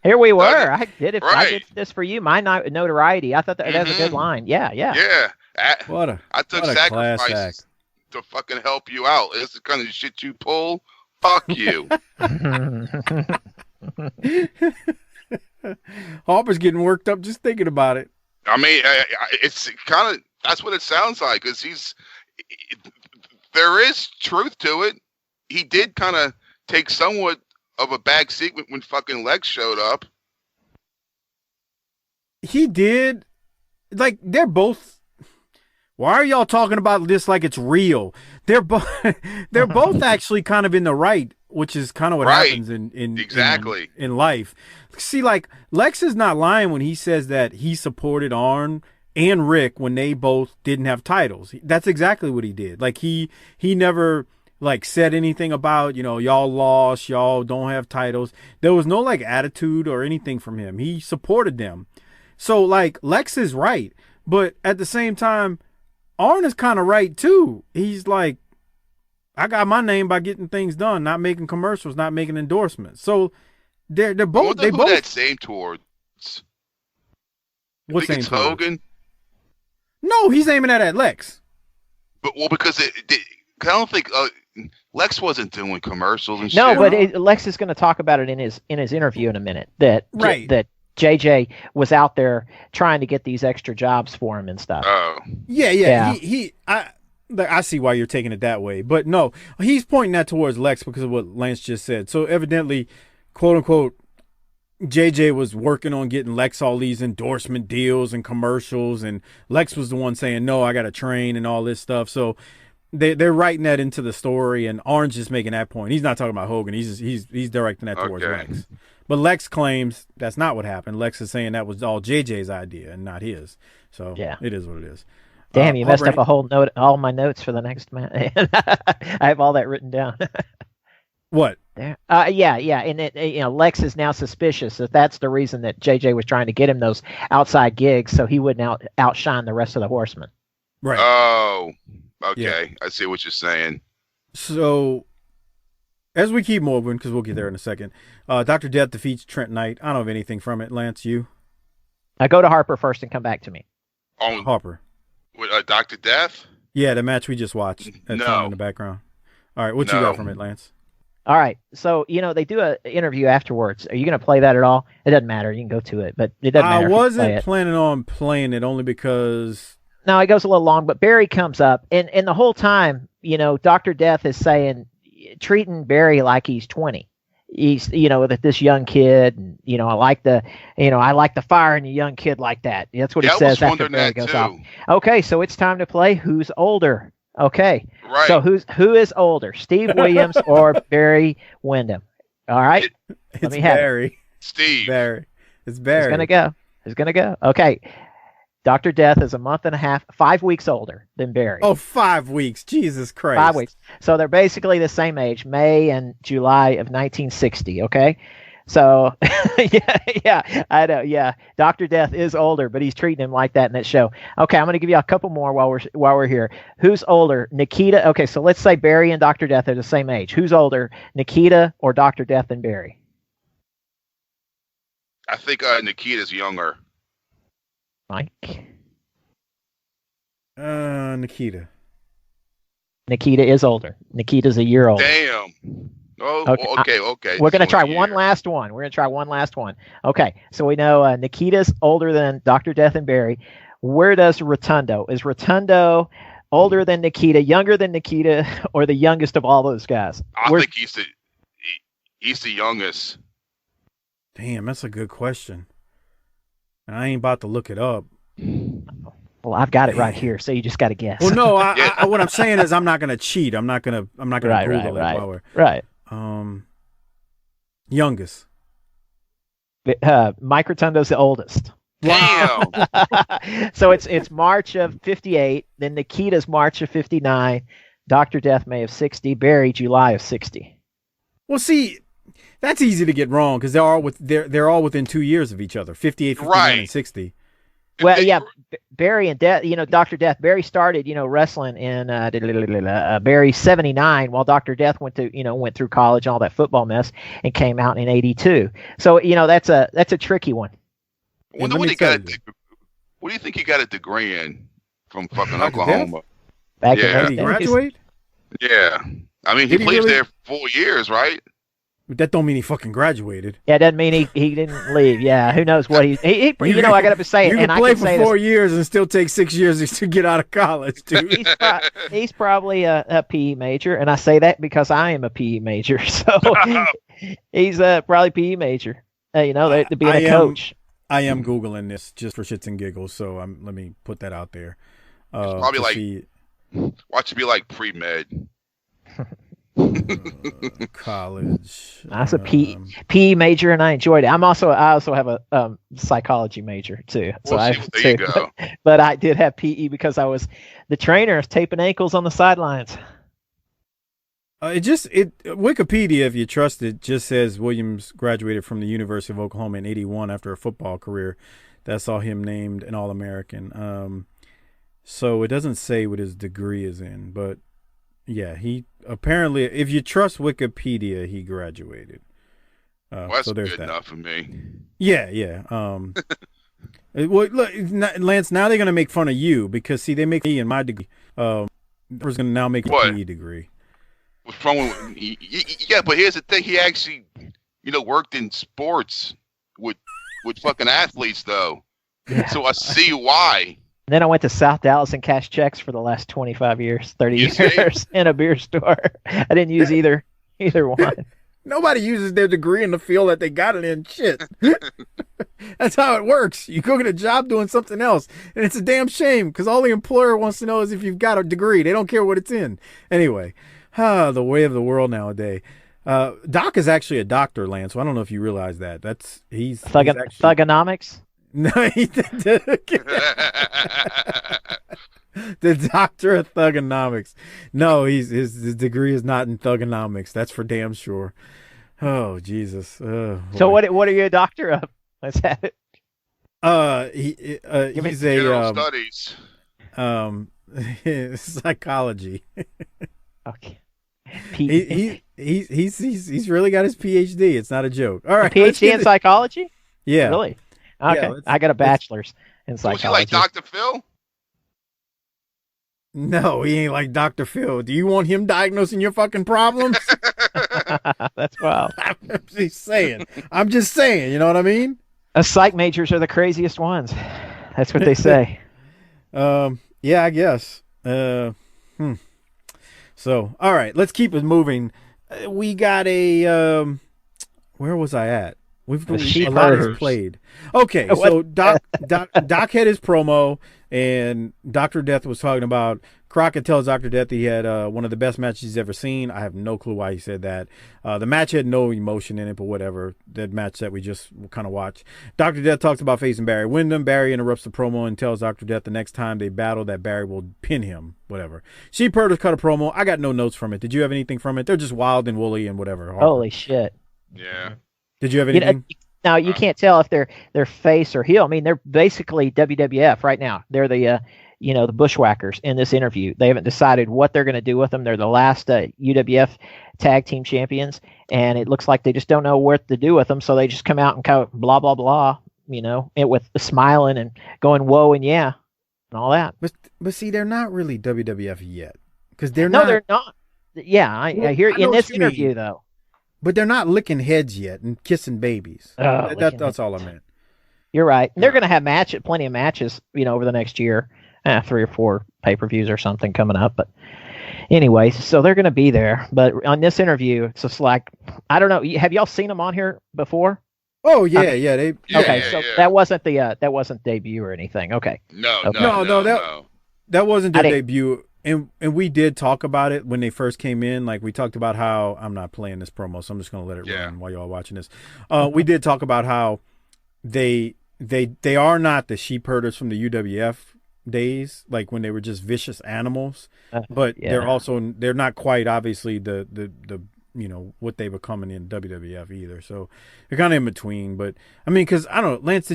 Here we were. I did Right. this for you. My notoriety. I thought that was a good line. Yeah. Yeah. I took what a sacrifices to fucking help you out. It's the kind of shit you pull. Fuck you. Harper's getting worked up just thinking about it. I mean, it's kind of, that's what it sounds like, because there is truth to it. He did kind of take somewhat of a back seat when fucking Lex showed up. He did. Like, they're both. Why are y'all talking about this like it's real? They're both actually kind of in the right, which is kind of what happens in life. See, like, Lex is not lying when he says that he supported Arn and Rick when they both didn't have titles. That's exactly what he did. Like, he never like said anything about, y'all lost, y'all don't have titles. There was no like attitude or anything from him. He supported them. So like, Lex is right, but at the same time, Arn is kind of right too. He's like, I got my name by getting things done, not making commercials, not making endorsements. So they're both. They both. That same towards. What's think it's Hogan? No, he's aiming at Lex. But because I don't think Lex wasn't doing commercials and shit. No, but Lex is going to talk about it in his interview in a minute. That JJ was out there trying to get these extra jobs for him and stuff. Oh. Yeah. I see why you're taking it that way, but no, he's pointing that towards Lex because of what Lance just said. So evidently, quote unquote, JJ was working on getting Lex all these endorsement deals and commercials, and Lex was the one saying, no, I got to train and all this stuff. So they're writing that into the story, and Arn's just making that point. He's not talking about Hogan. He's directing that towards Lex. But Lex claims that's not what happened. Lex is saying that was all JJ's idea and not his. So it is what it is. Damn, you messed up all my notes for the next match. I have all that written down. What? Yeah, and Lex is now suspicious that that's the reason that JJ was trying to get him those outside gigs, so he wouldn't outshine the rest of the Horsemen. Right. Oh, okay. Yeah. I see what you're saying. So, as we keep moving, because we'll get there in a second, Dr. Death defeats Trent Knight. I don't have anything from it. Lance, you? I go to Harper first and come back to me. Harper. With Dr. Death? Yeah, the match we just watched. That's on in the background. All right, what you got from it, Lance? All right, so they do an interview afterwards. Are you going to play that at all? It doesn't matter. You can go to it, but it doesn't matter. I wasn't planning on playing it only because. No, it goes a little long, but Barry comes up, and the whole time, Dr. Death is treating Barry like he's 20. He's, that this young kid, and, I like the fire in a young kid like that. That's what he says after Barry goes off. Okay, so it's time to play Who's Older. Okay, right. So who is older, Steve Williams or Barry Windham? All right, It's Barry. Steve. Barry. It's Barry. It's gonna go. Okay. Dr. Death is 5 weeks older than Barry. Oh, 5 weeks. Jesus Christ. 5 weeks. So they're basically the same age, May and July of 1960, okay? So, yeah, I know, yeah. Dr. Death is older, but he's treating him like that in that show. Okay, I'm going to give you a couple more while we're here. Who's older, Nikita? Okay, so let's say Barry and Dr. Death are the same age. Who's older, Nikita or Dr. Death and Barry? I think Nikita's younger. Mike? Nikita. Nikita is older. Nikita's a year older. Damn. Oh, okay. We're going to try one last one. Okay, so we know Nikita's older than Dr. Death and Barry. Where does Rotundo? Is Rotundo older than Nikita, younger than Nikita, or the youngest of all those guys? I think he's the youngest. Damn, that's a good question. And I ain't about to look it up. Well, I've got it right here, so you just got to guess. Well, no, I what I'm saying is I'm not going to cheat. I'm not going to Google it while we're right. Youngest. Mike Rotundo's the oldest. Wow. So it's March of 58, then Nikita's March of 59, Dr. Death May of 60, Barry July of 60. Well, see, That's easy to get wrong because they're all within 2 years of each other, 58, 59, Right. and 60. Well, yeah, Barry and Death, Dr. Death, Barry started, wrestling in Barry 79 while Dr. Death went through college and all that football mess and came out in 82. So, that's a tricky one. Wonder what what do you think he got a degree in from fucking Oklahoma? Back in Did those he days. graduate? Yeah. I mean, he Did he played really? there 4 years, right? That don't mean he fucking graduated. Yeah, doesn't mean he didn't leave. Yeah, who knows what he I got to say it, You and can I play can for say 4 this. years and still take 6 years to get out of college, dude. He's probably a PE major, and I say that because I am a PE major. So he's probably PE major. To be a coach. I am Googling this just for shits and giggles, so let me put that out there. Probably watch it be like pre-med. College. That's a PE major, and I enjoyed it. I also have a psychology major too. So Well, there you go. But I did have PE because I was the trainer, taping ankles on the sidelines. Wikipedia, if you trust it, just says Williams graduated from the University of Oklahoma in '81 after a football career that saw him named an All-American. So it doesn't say what his degree is in, but yeah, he apparently, if you trust Wikipedia, he graduated. Well, that's so there's good that. enough for me. Yeah. Well, look, Lance, now they're gonna make fun of you because see, they make me in my degree. We're gonna now make a PE degree. Yeah, but here's the thing: he actually, worked in sports with fucking athletes, though. Yeah. So I see why. And then I went to South Dallas and cashed checks for the last 25 years, 30 years in a beer store. I didn't use either one. Nobody uses their degree in the field that they got it in. Shit. That's how it works. You go get a job doing something else, and it's a damn shame because all the employer wants to know is if you've got a degree. They don't care what it's in. Anyway, the way of the world nowadays. Doc is actually a doctor, Lance. So I don't know if you realize that. He's actually... Thugonomics? No, the doctor of thugonomics. No, his degree is not in thugonomics. That's for damn sure. Oh Jesus. So what are you a doctor of? Let's have it. He's general studies. Psychology. Okay. He's really got his PhD. It's not a joke. All right. PhD in psychology? Yeah. Really? Okay. Yeah, I got a bachelor's in Was psychology. he like Dr. Phil? No, he ain't like Dr. Phil. Do you want him diagnosing your fucking problems? That's wild. I'm just saying. You know what I mean? Psych majors are the craziest ones. That's what they say. Yeah, I guess. So, all right, let's keep it moving. We got a. Where was I at? A lot has played. Okay, so Doc had his promo, and Dr. Death was talking about. Crockett tells Dr. Death he had one of the best matches he's ever seen. I have no clue why he said that. The match had no emotion in it, but whatever. That match that we just kind of watched. Dr. Death talks about facing Barry Windham. Barry interrupts the promo and tells Dr. Death the next time they battle that Barry will pin him. Whatever. Sheep Herders cut a promo. I got no notes from it. Did you have anything from it? They're just wild and woolly and whatever. Holy shit. Yeah. Did you have anything? Now you can't tell if they're face or heel. I mean, they're basically WWF right now. They're the the Bushwhackers in this interview. They haven't decided what they're going to do with them. They're the last UWF tag team champions, and it looks like they just don't know what to do with them. So they just come out and kind of blah blah blah, with smiling and going whoa and yeah and all that. But see, they're not really WWF yet because they're not. No, they're not. Yeah, I hear in this interview though. But they're not licking heads yet and kissing babies. That's all I meant. You're right. And they're going to have plenty of matches, over the next year. 3 or 4 pay-per-views or something coming up. But anyway, so they're going to be there. But on this interview, it's just like, I don't know. Have y'all seen them on here before? Oh, yeah. That wasn't the debut or anything. Okay. No. That wasn't their debut. And we did talk about it when they first came in. Like we talked about how I'm not playing this promo, so I'm just gonna let it run while y'all watching this. We did talk about how they are not the sheep herders from the UWF days, like when they were just vicious animals. But they're not quite obviously the what they were coming in WWF either. So they're kind of in between. But I mean, because I don't know, Lance,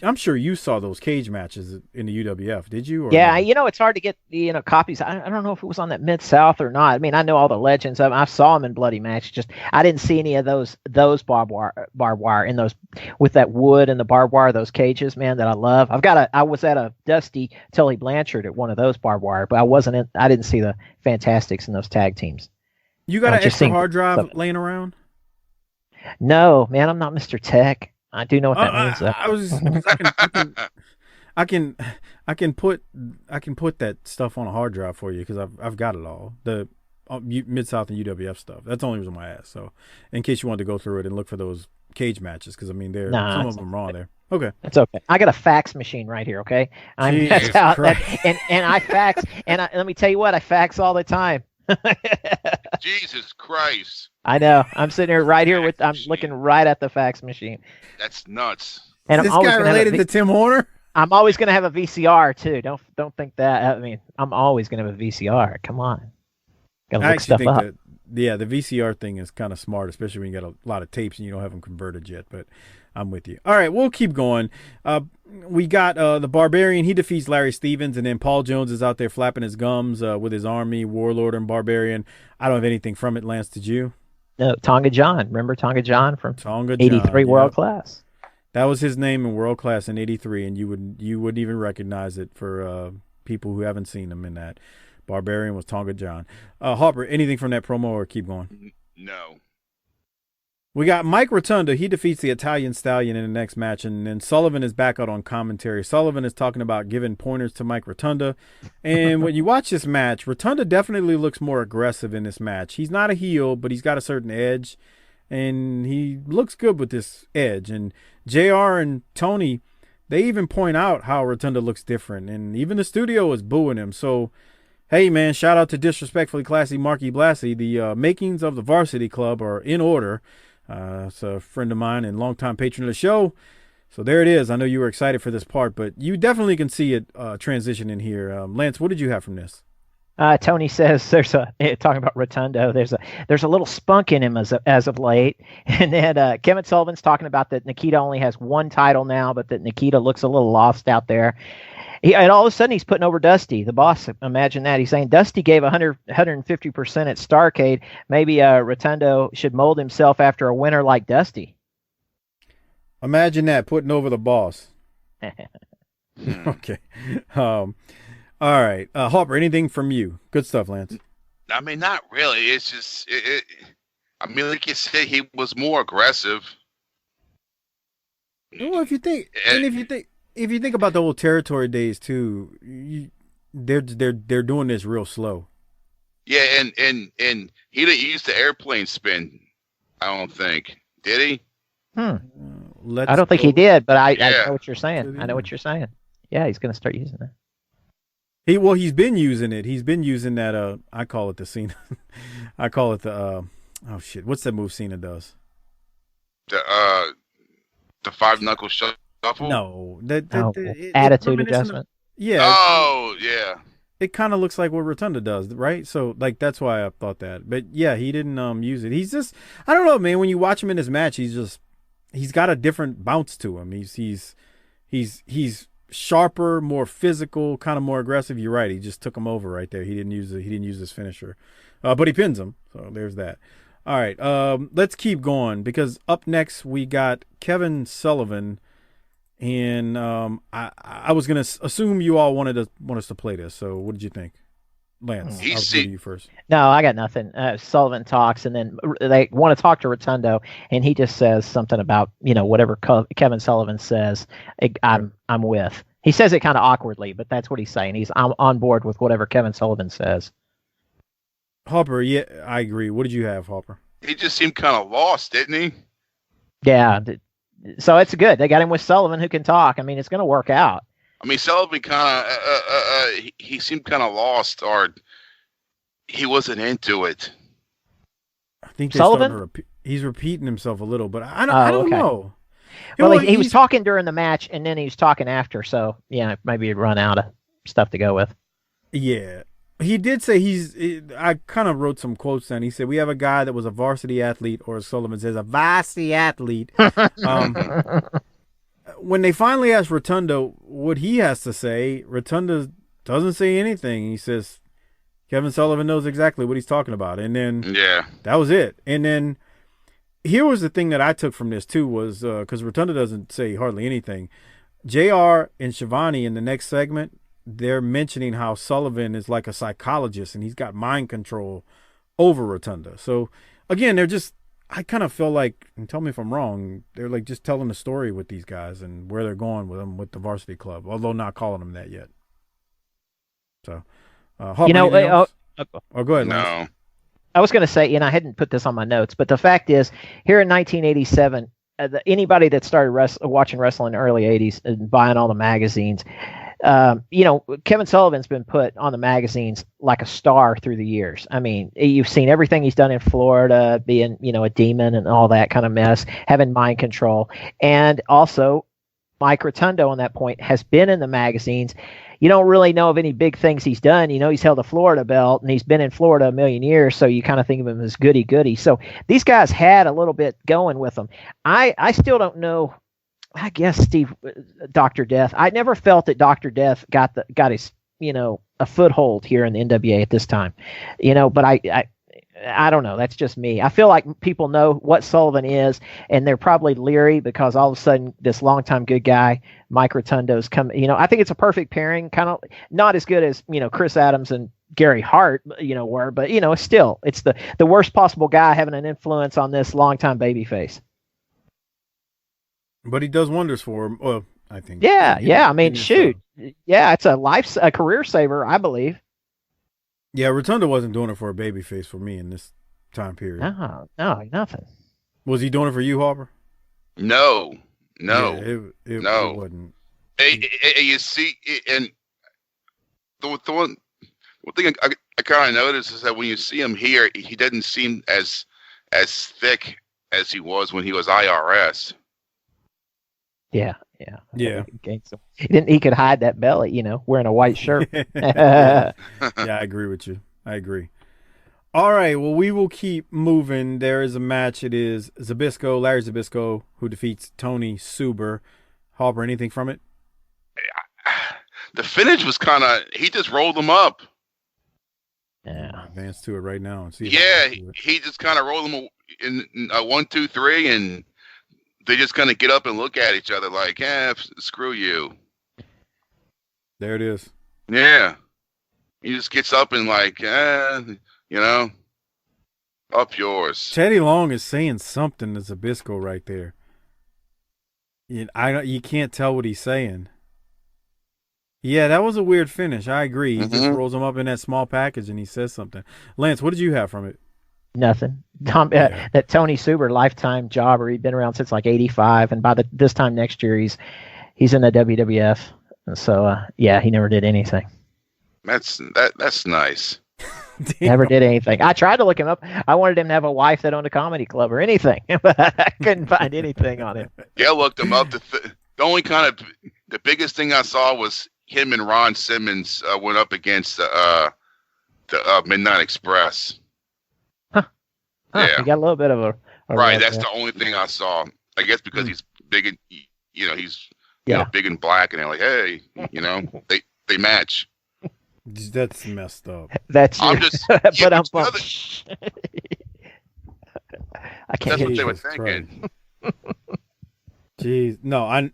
I'm sure you saw those cage matches in the UWF, did you? Or yeah, no? it's hard to get copies. I don't know if it was on that Mid-South or not. I mean, I know all the legends of them. I saw them in bloody matches. Just I didn't see any of those barbed wire in those with that wood and the barbed wire, those cages, man, that I love. I was at a Dusty Tully Blanchard at one of those barbed wire, but I didn't see the Fantastics in those tag teams. You got an extra hard drive laying around? No, man, I'm not Mr. Tech. I do know what that means, though. I can put that stuff on a hard drive for you because I've got it all. The Mid-South and UWF stuff. That's the only reason why I asked. So, in case you wanted to go through it and look for those cage matches, because I mean, some of them are on there. Okay, it's okay. I got a fax machine right here. Okay, and I fax, and let me tell you what, I fax all the time. Jesus Christ! I know. I'm sitting here right here I'm looking right at the fax machine. That's nuts. And is this guy related to Tim Horner? I'm always going to have a VCR too. Don't think that. I mean, I'm always going to have a VCR. Come on, gotta look stuff up. The VCR thing is kind of smart, especially when you got a lot of tapes and you don't have them converted yet. But I'm with you. All right, we'll keep going. We got the Barbarian. He defeats Larry Stevens, and then Paul Jones is out there flapping his gums with his army, Warlord and Barbarian. I don't have anything from it. Lance, did you? No, Tonga John. Remember Tonga John from Tonga 83 John, World Class? That was his name in World Class in 83, and you wouldn't even recognize it for people who haven't seen him in that. Barbarian was Tonga John. Harper, anything from that promo or keep going? No. We got Mike Rotunda. He defeats the Italian Stallion in the next match, and then Sullivan is back out on commentary. Sullivan is talking about giving pointers to Mike Rotunda. And when you watch this match, Rotunda definitely looks more aggressive in this match. He's not a heel, but he's got a certain edge, and he looks good with this edge. And JR and Tony, they even point out how Rotunda looks different, and even the studio is booing him. So, hey, man, shout out to Disrespectfully Classy Marky Blassie. The makings of the Varsity Club are in order. It's a friend of mine and longtime patron of the show. So there it is. I know you were excited for this part, but you definitely can see it transition in here. Lance, what did you have from this? Tony says talking about Rotundo, there's a little spunk in him as of late. And then Kevin Sullivan's talking about that Nikita only has one title now, but that Nikita looks a little lost out there. And all of a sudden he's putting over Dusty, the boss. Imagine that. He's saying Dusty gave 150% at Starrcade. Maybe Rotundo should mold himself after a winner like Dusty. Imagine that, putting over the boss. Okay. All right. Harper, anything from you? Good stuff, Lance. I mean, not really. It's just, I mean, like you said, he was more aggressive. Well, if you think about the old territory days too, they're doing this real slow. Yeah, and he didn't use the airplane spin. I don't think, did he? I don't think he did, but I know what you're saying. I know what you're saying. Yeah, he's going to start using that. He's been using it. He's been using that. I call it the Cena. I call it the. Oh shit! What's that move Cena does? The five knuckle shuffle. No, attitude adjustment. Yeah. Oh yeah. It kind of looks like what Rotunda does, right? So like that's why I thought that. But yeah, he didn't use it. He's just, I don't know, man. When you watch him in this match, he's got a different bounce to him. He's sharper, more physical, kind of more aggressive. You're right. He just took him over right there. He didn't use his finisher, but he pins him. So there's that. All right, let's keep going because up next we got Kevin Sullivan, and I was gonna assume you all want us to play this. So what did you think, Lance? I'll go to you first. No, I got nothing. Sullivan talks, and then they want to talk to Rotundo, and he just says something about whatever Kevin Sullivan says. I'm with. He says it kind of awkwardly, but that's what he's saying. I'm on board with whatever Kevin Sullivan says. Harper, yeah, I agree. What did you have, Harper? He just seemed kind of lost, didn't he? Yeah. So it's good. They got him with Sullivan who can talk. I mean, it's going to work out. I mean, Sullivan kind of, he seemed kind of lost, or he wasn't into it. I think Sullivan? He's repeating himself a little, but I don't know. Well, he was talking during the match, and then he was talking after, so yeah, maybe he'd run out of stuff to go with. Yeah. he did say I kind of wrote some quotes down. He said, we have a guy that was a varsity athlete, or as Sullivan says, a varsity athlete. When they finally asked Rotunda what he has to say, Rotunda doesn't say anything. He says, Kevin Sullivan knows exactly what he's talking about. And then that was it. And then here was the thing that I took from this too was because Rotunda doesn't say hardly anything. JR and Shivani in the next segment, they're mentioning how Sullivan is like a psychologist and he's got mind control over Rotunda. So again, I kind of feel like, and tell me if I'm wrong, they're like just telling the story with these guys and where they're going with them with the varsity club, although not calling them that yet. So, Harper, go ahead. No. Lance. I was going to say, and I hadn't put this on my notes, but the fact is, here in 1987, anybody that started watching wrestling in the early 80s and buying all the magazines, Kevin Sullivan's been put on the magazines like a star through the years. I mean, you've seen everything he's done in Florida, being, a demon and all that kind of mess, having mind control. And also, Mike Rotundo on that point has been in the magazines. You don't really know of any big things he's done. He's held a Florida belt and he's been in Florida a million years. So you kind of think of him as goody. So these guys had a little bit going with them. I still don't know. I guess Dr. Death. I never felt that Dr. Death got his, a foothold here in the NWA at this time, but I don't know. That's just me. I feel like people know what Sullivan is, and they're probably leery because all of a sudden this longtime good guy, Mike Rotundo's come. I think it's a perfect pairing. Kind of not as good as Chris Adams and Gary Hart, were, but still, it's the worst possible guy having an influence on this longtime babyface. But he does wonders for him. Well, I think. Yeah. I mean, shoot. Yeah, it's a career saver, I believe. Yeah, Rotunda wasn't doing it for a babyface for me in this time period. No, nothing. Was he doing it for you, Harper? No. Yeah, it wasn't. You see, and the one thing I kind of noticed is that when you see him here, he doesn't seem as thick as he was when he was IRS. Yeah. He could hide that belly, wearing a white shirt. Yeah, I agree with you. I agree. All right, well, we will keep moving. There is a match. It is Larry Zbyszko, who defeats Tony Suber. Harper, anything from it? The finish was kind of, he just rolled him up. Yeah. Advance to it right now. And see. Yeah, he just kind of rolled him in 1, 2, 3, and they just kind of get up and look at each other like, screw you. There it is. Yeah. He just gets up and like, up yours. Teddy Long is saying something to Zbyszko right there. You can't tell what he's saying. Yeah, that was a weird finish. I agree. He just rolls him up in that small package and he says something. Lance, what did you have from it? Nothing. That Tony Suber lifetime jobber. He'd been around since like '85, and by this time next year, he's in the WWF. And so, he never did anything. That's nice. Never did anything. I tried to look him up. I wanted him to have a wife that owned a comedy club or anything, but I couldn't find anything on him. Yeah, I looked him up. The only the biggest thing I saw was him and Ron Simmons went up against the Midnight Express. Yeah, he got a little bit of a right. That's the only thing I saw. I guess because he's big and he's big and black, and they're like, hey, they match. That's messed up. I'm just. But I'm bummed. I can't. That's what they were thinking. Jeez, no, I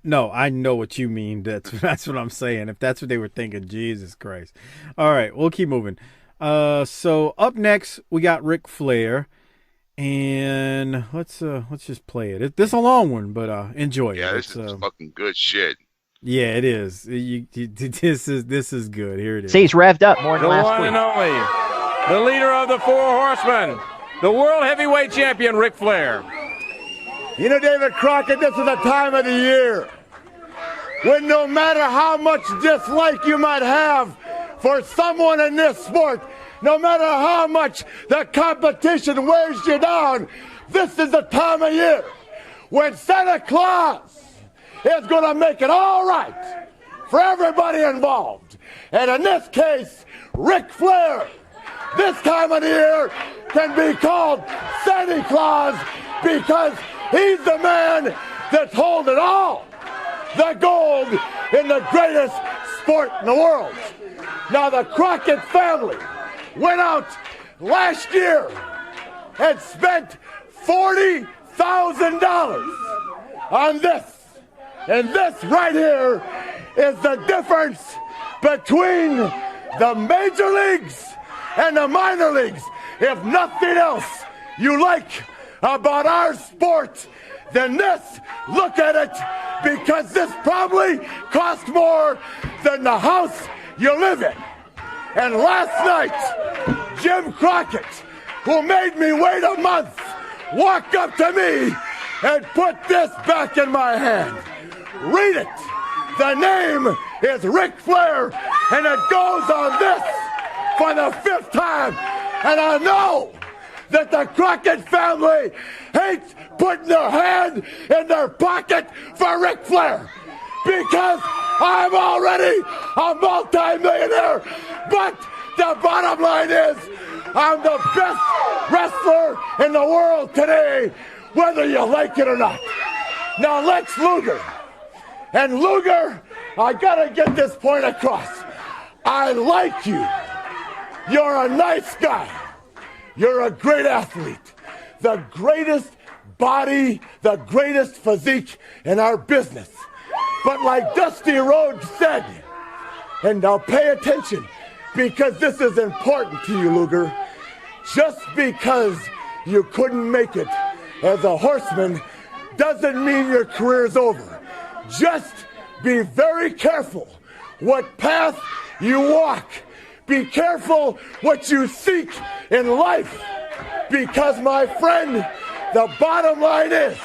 know what you mean. That's what I'm saying. If that's what they were thinking, Jesus Christ. All right, we'll keep moving. So up next we got Ric Flair. And let's just play it. This is a long one, but enjoy it. Yeah, this is fucking good shit. Yeah, it is. This is good. Here it is. See, he's revved up more than last week. The one and only, the leader of the Four Horsemen, the World Heavyweight Champion, Ric Flair. David Crockett, this is the time of the year when no matter how much dislike you might have for someone in this sport, no matter how much the competition wears you down, this is the time of year when Santa Claus is going to make it all right for everybody involved. And in this case, Ric Flair. This time of the year can be called Santa Claus because he's the man that's holding all the gold in the greatest sport in the world. Now, the Crockett family went out last year and spent $40,000 on this. And this right here is the difference between the major leagues and the minor leagues. If nothing else you like about our sport than this, look at it, because this probably cost more than the house you live in. And last night, Jim Crockett, who made me wait a month, walked up to me and put this back in my hand. Read it. The name is Ric Flair, and it goes on this for the 5th time. And I know that the Crockett family hates putting their hand in their pocket for Ric Flair, because I'm already a multi-millionaire. But the bottom line is, I'm the best wrestler in the world today, whether you like it or not. Now, Lex Luger. And Luger, I gotta get this point across. I like you. You're a nice guy. You're a great athlete. The greatest body, the greatest physique in our business. But like Dusty Rhodes said, and now pay attention, because this is important to you, Luger. Just because you couldn't make it as a horseman doesn't mean your career's over. Just be very careful what path you walk. Be careful what you seek in life. Because, my friend, the bottom line is,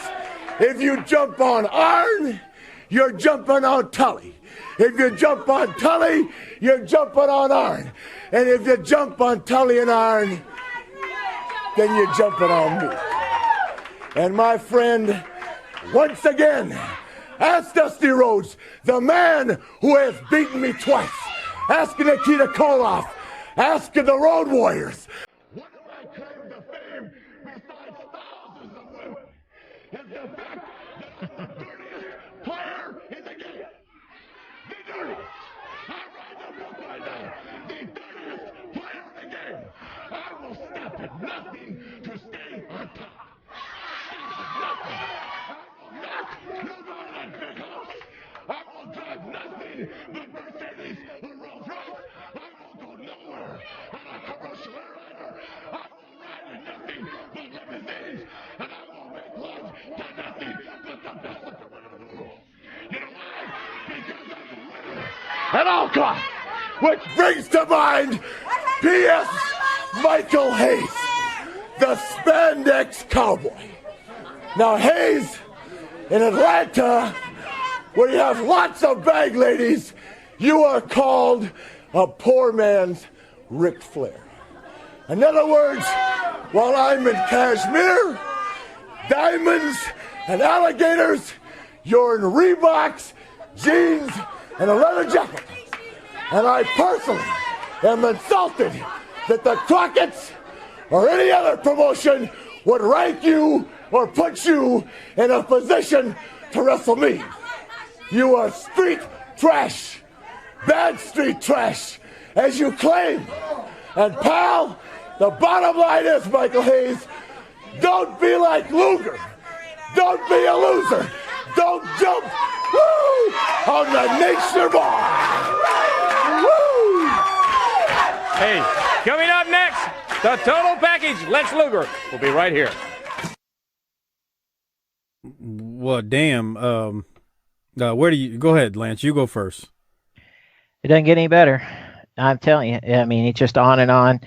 if you jump on Arn, you're jumping on Tully. If you jump on Tully, you're jumping on Arn. And if you jump on Tully and Arn, then you're jumping on me. And my friend, once again, ask Dusty Rhodes, the man who has beaten me twice. Ask Nikita Koloff. Ask the Road Warriors. What do I claim to fame besides thousands of women? Is the fact that I'm the dirtiest player in the game. The dirtiest. I write the book right now. The dirtiest player in the game. I will stop at nothing to stay on top. Nothing. I will not live on that big house. I will drive nothing but Mercedes or Rolls Royce. I will go nowhere on a commercial airliner. I will ride in nothing but limousines, and I will make love to nothing but the best looking women in the world. You know why? Because I'm a winner at all costs. Which brings to mind P.S. Michael Hayes, the spandex cowboy. Now, Hayes, in Atlanta, where you have lots of bag ladies, you are called a poor man's Ric Flair. In other words, while I'm in cashmere, diamonds, and alligators, you're in Reeboks, jeans, and a leather jacket. And I personally am insulted that the Crockett's or any other promotion would rank you or put you in a position to wrestle me. You are street trash, bad street trash, as you claim. And pal, the bottom line is, Michael Hayes, don't be like Luger. Don't be a loser. Don't jump on the nature bar. Woo! Hey, coming up next, the total package. Lex Luger will be right here. Well, damn. Where do you go ahead, Lance? You go first. It doesn't get any better. I'm telling you. I mean, it's just on and on.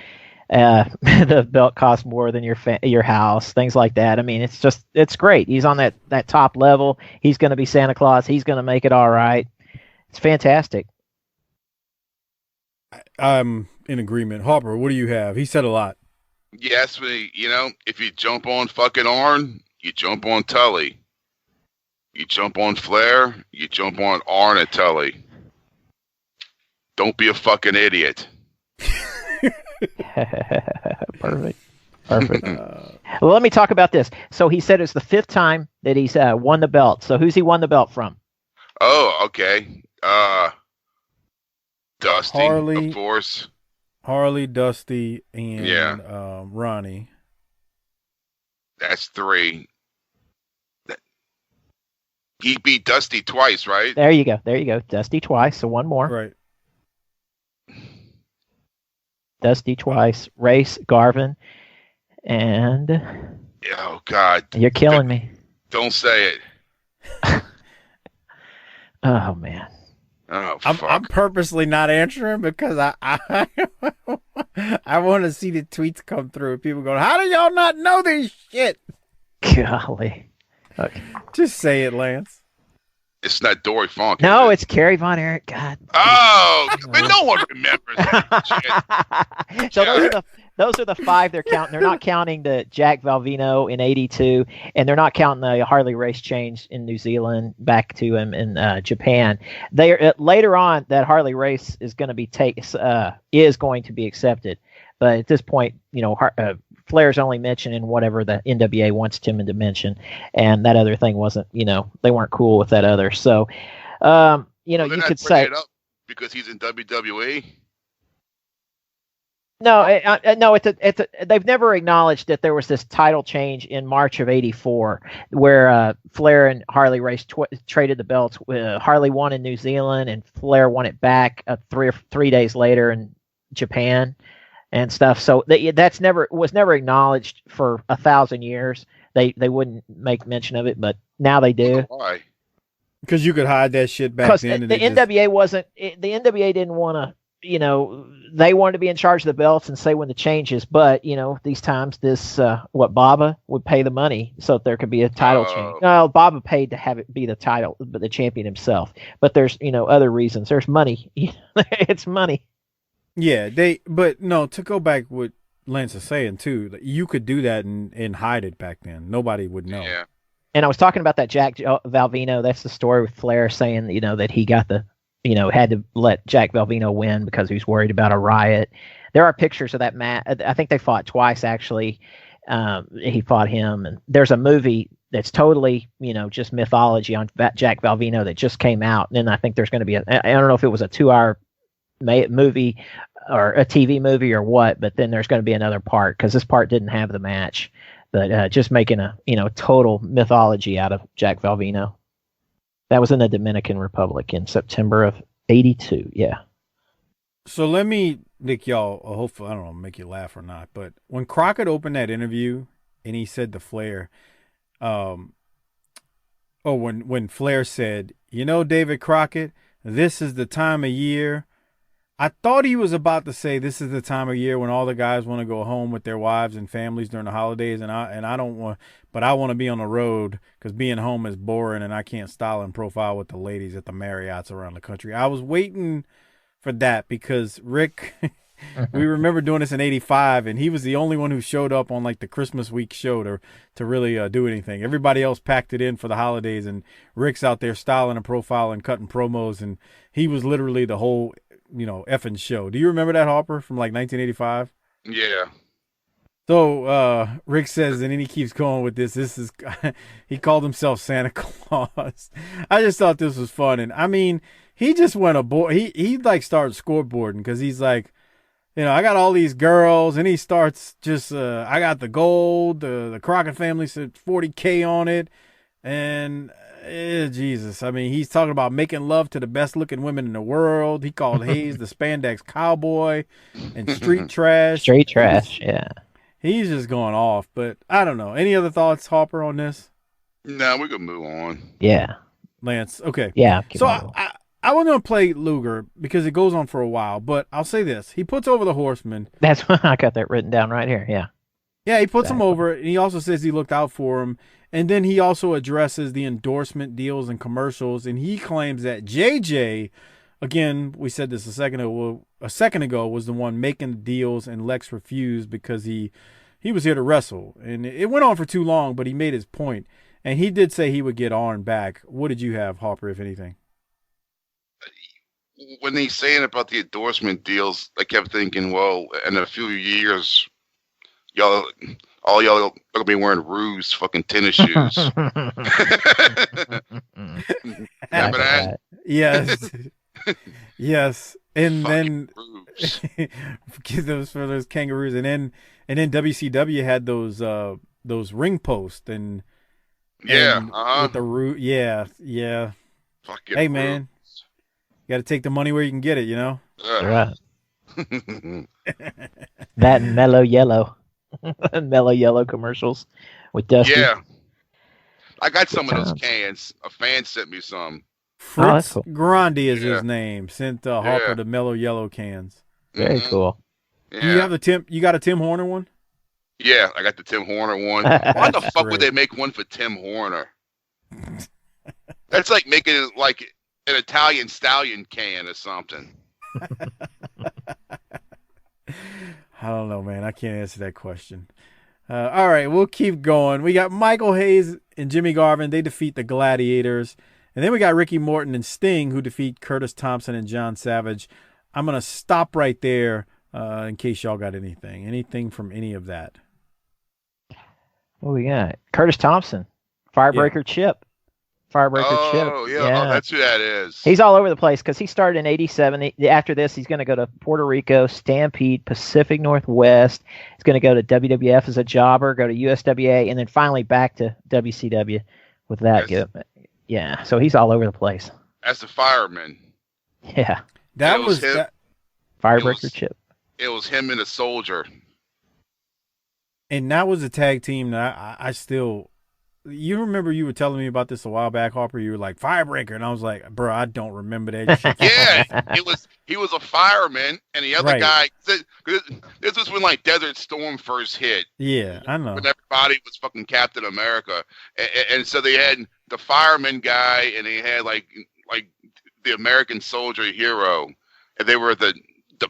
The belt costs more than your house, things like that. I mean, it's great. He's on that top level. He's going to be Santa Claus. He's going to make it all right. It's fantastic. I'm in agreement. Harper, what do you have? He said a lot. Yes, if you jump on fucking Arn, you jump on Tully. You jump on Flair, you jump on Arn and Tully. Don't be a fucking idiot. Perfect. Well, let me talk about this. So he said it's the 5th time that he's won the belt. So who's he won the belt from? Oh, okay. Dusty, Harley, of course. Harley, Dusty, and Ronnie. That's 3. He beat Dusty twice, right? There you go. Dusty twice, so one more. Right. Dusty twice, Race, Garvin, and... Oh, God. You're killing me. Don't say it. Oh, man. Oh, I'm fuck. purposely not answering because I want to see the tweets come through. People going, how do y'all not know this shit? Golly. Okay. Just say it, Lance. It's not Dory Funk. No, it's Kerry Von Erich. God. Oh, but no one remembers that shit. So those are the 5 they're counting. They're not counting the Jack Valvino in '82, and they're not counting the Harley Race change in New Zealand back to him in Japan. They later on that Harley Race is going to be accepted, but at this point, Flair's only mentioning whatever the NWA wants him to mention, and that other thing wasn't. They weren't cool with that other. So, you could say it up because he's in WWE. No, they've never acknowledged that there was this title change in March of '84 where Flair and Harley Race traded the belts. Harley won in New Zealand and Flair won it back 3 days later in Japan and stuff. So that's was never acknowledged for 1,000 years. They wouldn't make mention of it, but now they do. Why? Because you could hide that shit back then. The NWA didn't want to. They wanted to be in charge of the belts and say when the changes, but these times Baba would pay the money so that there could be a title change. No, Baba paid to have it be the title, but the champion himself. But there's other reasons. There's money. It's money. Yeah, to go back what Lance is saying too, you could do that and hide it back then. Nobody would know. Yeah. And I was talking about that Jack Valvino. That's the story with Flair saying that he got had to let Jack Valvino win because he was worried about a riot. There are pictures of that match. I think they fought twice, actually. He fought him. And there's a movie that's totally, just mythology on Jack Valvino that just came out. And then I think there's going to be I don't know if it was a 2-hour movie or a TV movie or what, but then there's going to be another part because this part didn't have the match. But just making a, total mythology out of Jack Valvino. That was in the Dominican Republic in September of '82. Yeah. So let me, Nick, y'all, hopefully, I don't know, make you laugh or not, but when Crockett opened that interview and he said to Flair, when Flair said, David Crockett, this is the time of year. I thought he was about to say this is the time of year when all the guys want to go home with their wives and families during the holidays, and I don't want, but I want to be on the road because being home is boring and I can't style and profile with the ladies at the Marriotts around the country. I was waiting for that because Rick, we remember doing this in '85, and he was the only one who showed up on like the Christmas week show to really do anything. Everybody else packed it in for the holidays, and Rick's out there styling and profiling, cutting promos, and he was literally the whole effing show. Do you remember that, Harper, from like 1985? Yeah. So Rick says, and then he keeps going with this. This is he called himself Santa Claus. I just thought this was fun, and I mean, he just went aboard. He like started scoreboarding because he's like, I got all these girls, and he starts just I got the gold. The Crockett family said 40K on it, and. Jesus. I mean, he's talking about making love to the best looking women in the world. He called Hayes the spandex cowboy and street trash. Street trash, yeah. He's just going off, but I don't know. Any other thoughts, Hopper, on this? No, we can move on. Yeah. Lance, okay. Yeah. So I was going to play Luger because it goes on for a while, but I'll say this. He puts over the Horseman. That's why I got that written down right here, yeah. Yeah, he puts him over, and he also says he looked out for him. And then he also addresses the endorsement deals and commercials, and he claims that JJ, again, we said this a second ago, was the one making the deals, and Lex refused because he was here to wrestle. And it went on for too long, but he made his point. And he did say he would get Arn back. What did you have, Harper, if anything? when he's saying about the endorsement deals, I kept thinking, well, in a few years, all y'all are gonna be wearing Ruse fucking tennis shoes. Remember that? Yes. Yes. And then for those kangaroos, and then WCW had those ring posts and with the root. Yeah. Fucking hey man, you got to take the money where you can get it, you know. Right. That and Mellow Yellow, Mellow Yellow commercials with Dusty. Yeah, I got some of those cans. A fan sent me some. Fritz Grandi is his name. Sent Harper the Mellow Yellow cans. Very cool. Yeah. You have you got a Tim Horner one? Yeah, I got the Tim Horner one. Why the fuck would they make one for Tim Horner? That's like making it like an Italian stallion can or something. I don't know, man. I can't answer that question. All right, we'll keep going. We got Michael Hayes and Jimmy Garvin. They defeat the Gladiators. And then we got Ricky Morton and Sting, who defeat Curtis Thompson and John Savage. I'm going to stop right there in case y'all got anything. Anything from any of that? What we got? Curtis Thompson, Firebreaker Chip. Firebreaker Chip. Oh, yeah. Oh, that's who that is. He's all over the place because he started in 87. After this, he's going to go to Puerto Rico, Stampede, Pacific Northwest. He's going to go to WWF as a jobber, go to USWA, and then finally back to WCW with that. Yeah, so he's all over the place. As the fireman. Yeah. That was him. Firebreaker Chip. It was him and a soldier. And that was a tag team that I still... You remember you were telling me about this a while back, Harper? You were like, Firebreaker. And I was like, bro, I don't remember that shit. Yeah, he was a fireman, and the other guy... This was when, like, Desert Storm first hit. Yeah, I know. When everybody was fucking Captain America. And so they had the fireman guy, and they had, like the American soldier hero. And they were the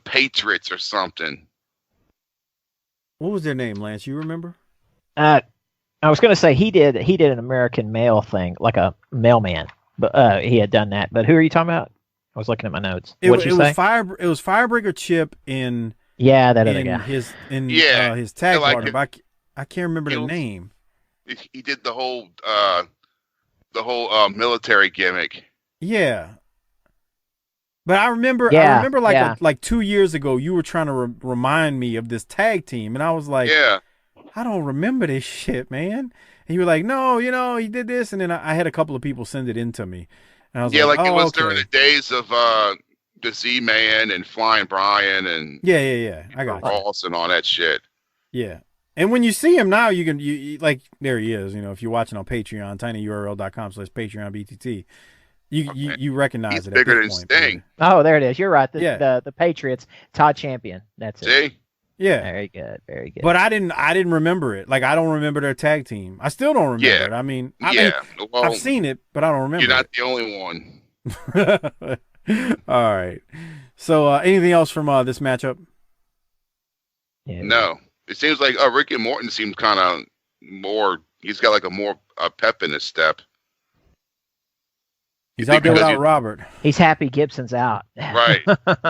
Patriots or something. What was their name, Lance? You remember? I was going to say he did an American mail thing, like a mailman, but he had done that. But who are you talking about? I was looking at my notes. What'd you say? It was Firebreaker Chip in that other guy. His tag partner. But I can't remember the name. He did the whole military gimmick. Yeah. But I remember like 2 years ago, you were trying to remind me of this tag team, and I was like, I don't remember this shit, man. And you were like, no, he did this, and then I had a couple of people send it in to me, and I was like, it was during the days of the Z-Man and Flying Brian and I got Ross and all that shit. Yeah, and when you see him now, you like there he is. If you're watching on Patreon, tinyurl.com/PatreonBTT. You recognize He's it. Bigger at than this point, Sting. Oh, there it is. You're right. The Patriots, Todd Champion. That's it. See? Yeah. Very good. Very good. But I didn't remember it. Like I don't remember their tag team. I still don't remember it. I mean, I've seen it, but I don't remember. You're not the only one. All right. So anything else from this matchup? Yeah. No. It seems like Ricky Morton seems kind of more. He's got like a more pep in his step. He's out there without Robert. He's happy Gibson's out. Right.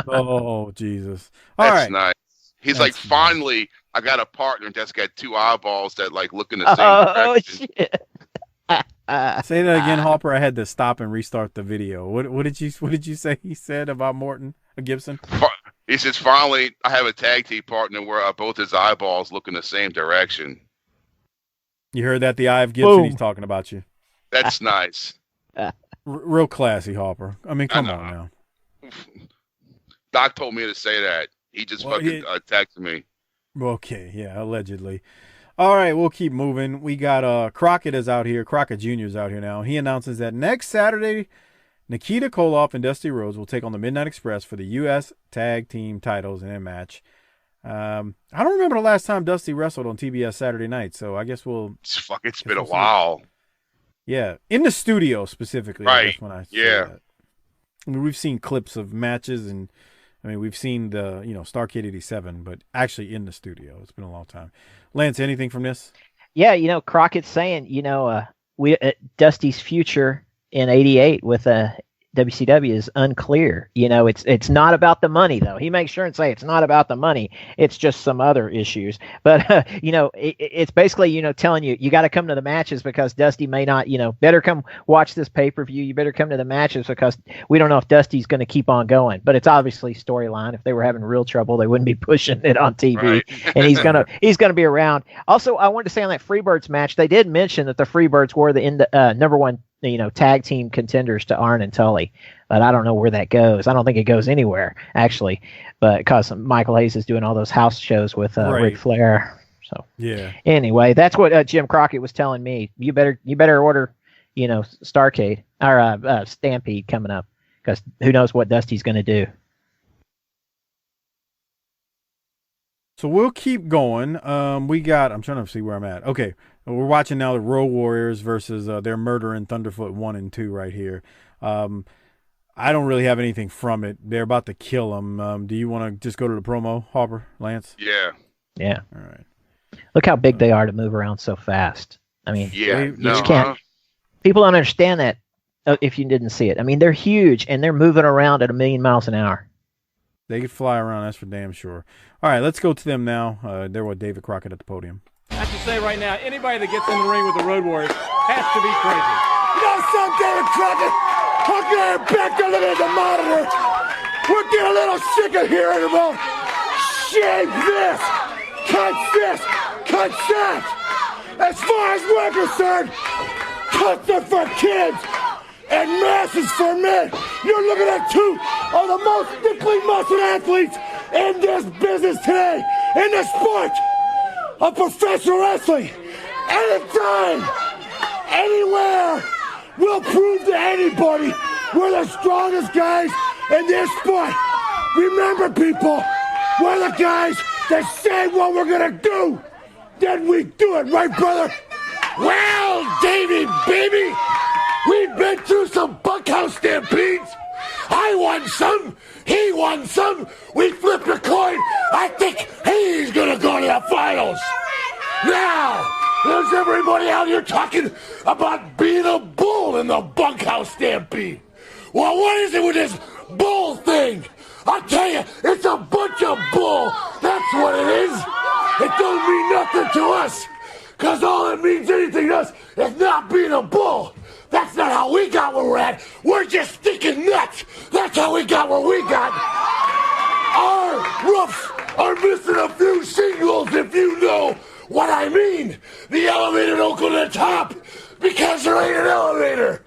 Oh, Jesus. That's nice. He's like, finally, I got a partner that's got two eyeballs that like look in the same direction. Shit. Say that again, Harper. I had to stop and restart the video. What did you say he said about Morton Gibson? He says, finally, I have a tag team partner where both his eyeballs look in the same direction. You heard that? The Eye of Gibson. Boom. He's talking about you. That's nice. Real classy, Harper. I mean, come on now. Doc told me to say that. He just fucking texted me. Okay, yeah, allegedly. All right, we'll keep moving. We got Crockett is out here. Crockett Jr. is out here now. He announces that next Saturday, Nikita Koloff and Dusty Rhodes will take on the Midnight Express for the U.S. Tag Team titles in a match. I don't remember the last time Dusty wrestled on TBS Saturday Night, so I guess it's been a while. Yeah, in the studio specifically. Right. I guess when I that. I mean, we've seen clips of matches, and I mean, we've seen the Starrcade '87, but actually in the studio. It's been a long time. Lance, anything from this? Yeah, Crockett's saying, Dusty's future in '88 with WCW is unclear. It's not about the money, though. He makes sure and say it's not about the money. It's just some other issues. But, it's basically, telling you got to come to the matches because Dusty may not, better come watch this pay-per-view. You better come to the matches because we don't know if Dusty's going to keep on going. But it's obviously storyline. If they were having real trouble, they wouldn't be pushing it on TV. Right. And he's gonna be around. Also, I wanted to say on that Freebirds match, they did mention that the Freebirds were the number one tag team contenders to Arn and Tully, but I don't know where that goes. I don't think it goes anywhere actually, but because Michael Hayes is doing all those house shows with Ric Flair. So yeah. Anyway, that's what Jim Crockett was telling me. You better order, Starcade or Stampede coming up because who knows what Dusty's going to do. So we'll keep going. I'm trying to see where I'm at. Okay. We're watching now the Road Warriors versus their Murder and Thunderfoot 1 and 2 right here. I don't really have anything from it. They're about to kill him. Do you want to just go to the promo, Harper, Lance? Yeah. Yeah. All right. Look how big they are to move around so fast. I mean, you just can't. People don't understand that if you didn't see it. I mean, they're huge and they're moving around at 1,000,000 miles an hour. They could fly around, that's for damn sure. All right, let's go to them now. They're with David Crockett at the podium. I have to say right now, anybody that gets in the ring with the Road Warriors has to be crazy. You know something, David Crockett? I'm getting back there looking at the monitor. We're getting a little sick of hearing about shave this, cut this, cut that. As far as we're concerned, cuts are for kids and masses for men. You're looking at two of the most thickly muscled athletes in this business today, in the sport of professional wrestling. Anytime, anywhere, we'll prove to anybody we're the strongest guys in this sport. Remember, people, we're the guys that say what we're gonna do, then we do it, right, brother? Well, Davey, baby, we've been through some bunkhouse stampedes. I won some, he won some, we flipped a coin. I think he's gonna go to the finals. Now, there's everybody out here talking about being a bull in the bunkhouse stampede. Well, what is it with this bull thing? I tell you, it's a bunch of bull. That's what it is. It don't mean nothing to us. Because all it means anything to us is not being a bull. That's not how we got where we're at. We're just stinking nuts. That's how we got where we got. Our roofs are missing a few shingles, if you know what I mean. The elevator don't go to the top because there ain't an elevator.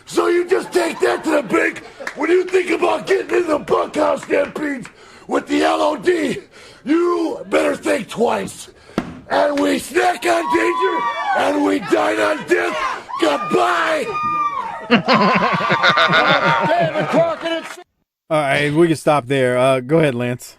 So you just take that to the bank when you think about getting in the bunkhouse stampedes with the LOD. You better think twice. And we snack on danger, and we dine on death. Goodbye. All right, we can stop there. Go ahead, Lance.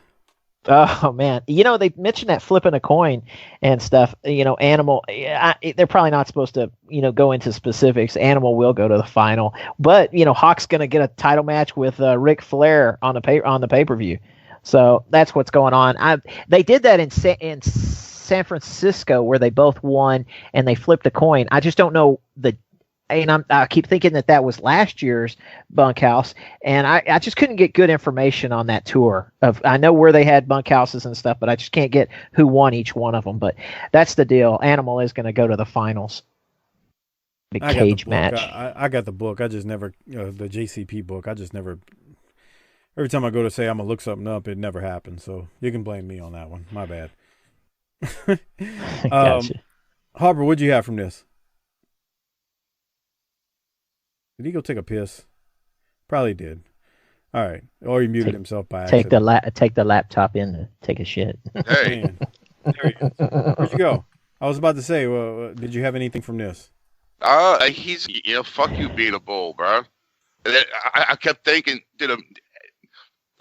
Oh man, they mentioned that flipping a coin and stuff. Animal. They're probably not supposed to, go into specifics. Animal will go to the final, but Hawk's gonna get a title match with Ric Flair on the pay-per-view. So that's what's going on. They did that in San Francisco where they both won and they flipped a coin. I just don't know I keep thinking that was last year's bunkhouse, and I just couldn't get good information on that tour. I know where they had bunkhouses and stuff, but I just can't get who won each one of them. But that's the deal. Animal is going to go to the finals. The cage match. I got the book. I just never the JCP book. I just never. Every time I go to say I'm gonna look something up, it never happens. So you can blame me on that one. My bad. Gotcha. Harper, what'd you have from this? Did he go take a piss? Probably did. All right. Or he muted himself by accident. Take the laptop in to take a shit. Hey. There he is. Where'd you go? I was about to say, did you have anything from this? He's, fuck you being a bull, bro. I kept thinking,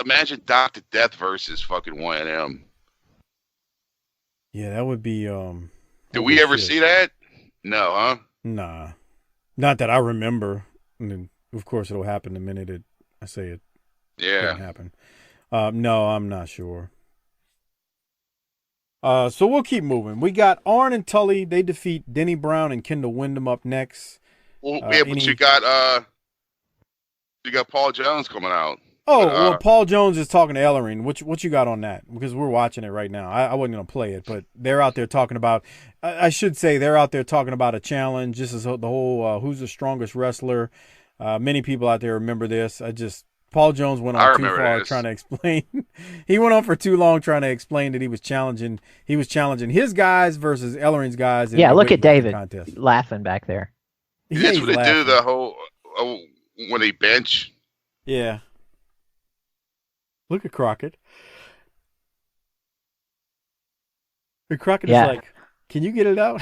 imagine Dr. Death versus fucking 1M. Yeah, that would be, Did we ever see that? No, huh? Nah. Not that I remember. I mean, of course, it'll happen the minute I say it. Yeah. Didn't happen. No, I'm not sure. So we'll keep moving. We got Arn and Tully. They defeat Denny Brown and Kendall Windham up next. Well, but you got You got Paul Jones coming out. Oh, well, Paul Jones is talking to Ellering. What you got on that? Because we're watching it right now. I wasn't going to play it, but they're out there talking about, I should say they're out there talking about a challenge. This is the whole who's the strongest wrestler. Many people out there remember this. Paul Jones went on too far trying to explain. He went on for too long trying to explain that he was challenging his guys versus Ellering's guys. Yeah, look at David laughing back there. That's what they do, the whole, when they bench. Yeah. Look at Crockett. And Crockett is like, can you get it out?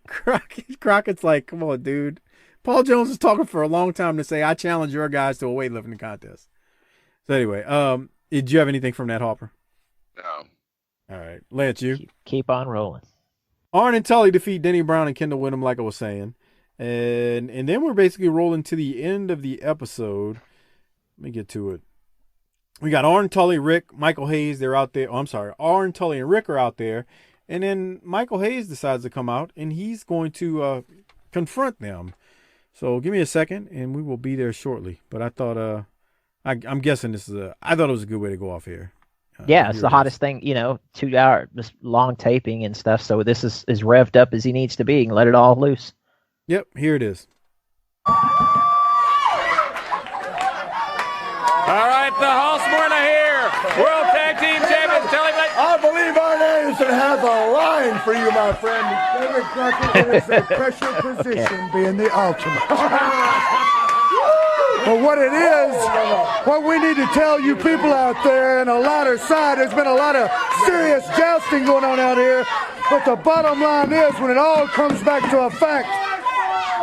Crockett's like, come on, dude. Paul Jones is talking for a long time to say, I challenge your guys to a weightlifting contest. So anyway, did you have anything from that, Hopper? No. All right. Lance, you? Keep on rolling. Arn and Tully defeat Denny Brown and Kendall Windham, like I was saying. And then we're basically rolling to the end of the episode. Let me get to it. We got Arn, Tully, Rick, Michael Hayes. They're out there. Oh, I'm sorry. Arn, Tully, and Rick are out there. And then Michael Hayes decides to come out, and he's going to confront them. So give me a second, and we will be there shortly. But I thought, I'm guessing I thought it was a good way to go off here. Yeah, it's the hottest thing, 2 hour long taping and stuff. So this is as revved up as he needs to be and let it all loose. Yep, here it is. All right, the Horsemen are here. World Tag Team Champions, Tully Blake. I believe Arn Anderson has a line for you, my friend. David Crockett, it is a pressure position being the ultimate. But what it is, what we need to tell you people out there in a lighter side, there's been a lot of serious jousting going on out here. But the bottom line is, when it all comes back to a fact,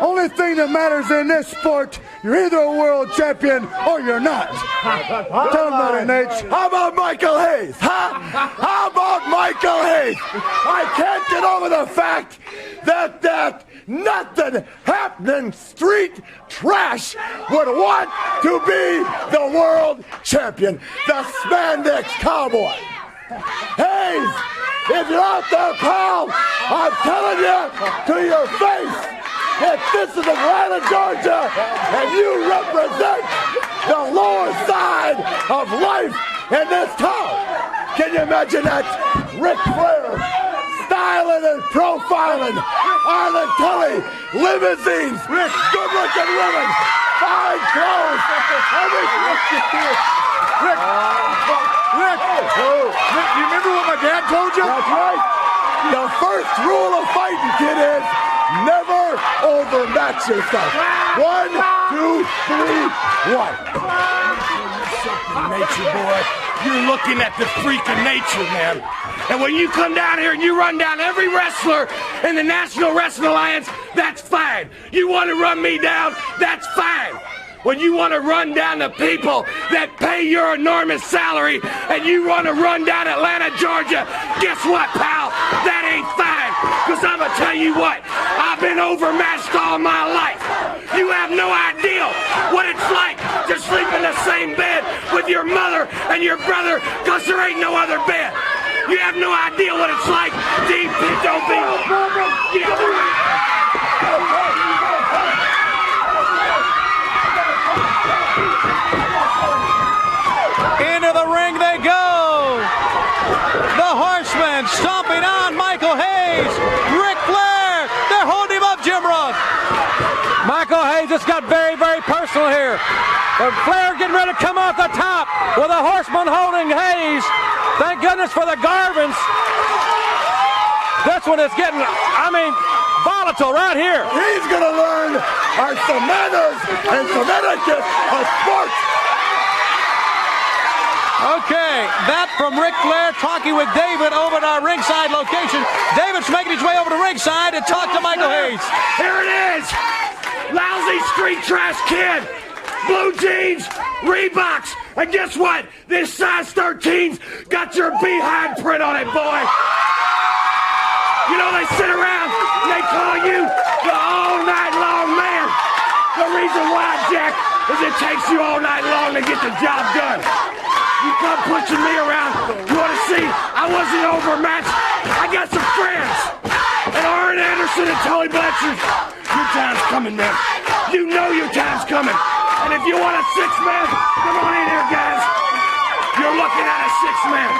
only thing that matters in this sport, you're either a world champion or you're not. Tell him about it, Nate. How about Michael Hayes, huh? How about Michael Hayes? I can't get over the fact that nothing happening street trash would want to be the world champion, the spandex cowboy. Hayes, if you're out there, pal, I'm telling you to your face, if this is Atlanta, Georgia, and you represent the lower side of life in this town, can you imagine that? Ric Flair styling and profiling, Arlen Tully, limousines, good-looking women, fine clothes, Rick, you remember what my dad told you? That's right. The first rule of fighting, kid, is never overmatch yourself. 1, 2, 3, 1. Nature, boy. You're looking at the freak of nature, man. And when you come down here and you run down every wrestler in the National Wrestling Alliance, that's fine. You want to run me down, that's fine. When you want to run down the people that pay your enormous salary and you want to run down Atlanta, Georgia, guess what, pal? That ain't fine. Because I'm going to tell you what, I've been overmatched all my life. You have no idea what it's like to sleep in the same bed with your mother and your brother because there ain't no other bed. You have no idea what it's like to eat pinto beans. Into the ring they go. The Horsemen stomping on Michael Hayes. Ric Flair. They're holding him up, Jim Ross. Michael Hayes just got very, very personal here. The Flair getting ready to come off the top with the Horseman holding Hayes. Thank goodness for the Garvins. This one is getting, volatile right here. He's going to learn our some manners and some etiquette of sports. Okay, that from Ric Flair talking with David over at our ringside location. David's making his way over to ringside to talk to Michael Hayes. Here it is. Lousy street trash kid. Blue jeans, Reeboks. And guess what? This size 13's got your behind print on it, boy. You know, they sit around and they call you the all-night-long man. The reason why, Jack, is it takes you all night long to get the job done. You come pushing me around. You want to see I wasn't overmatched? I got some friends. And Arn Anderson and Tully Blanchard. Your time's coming, man. You know your time's coming. And if you want a six-man, come on in here, guys. You're looking at a six-man.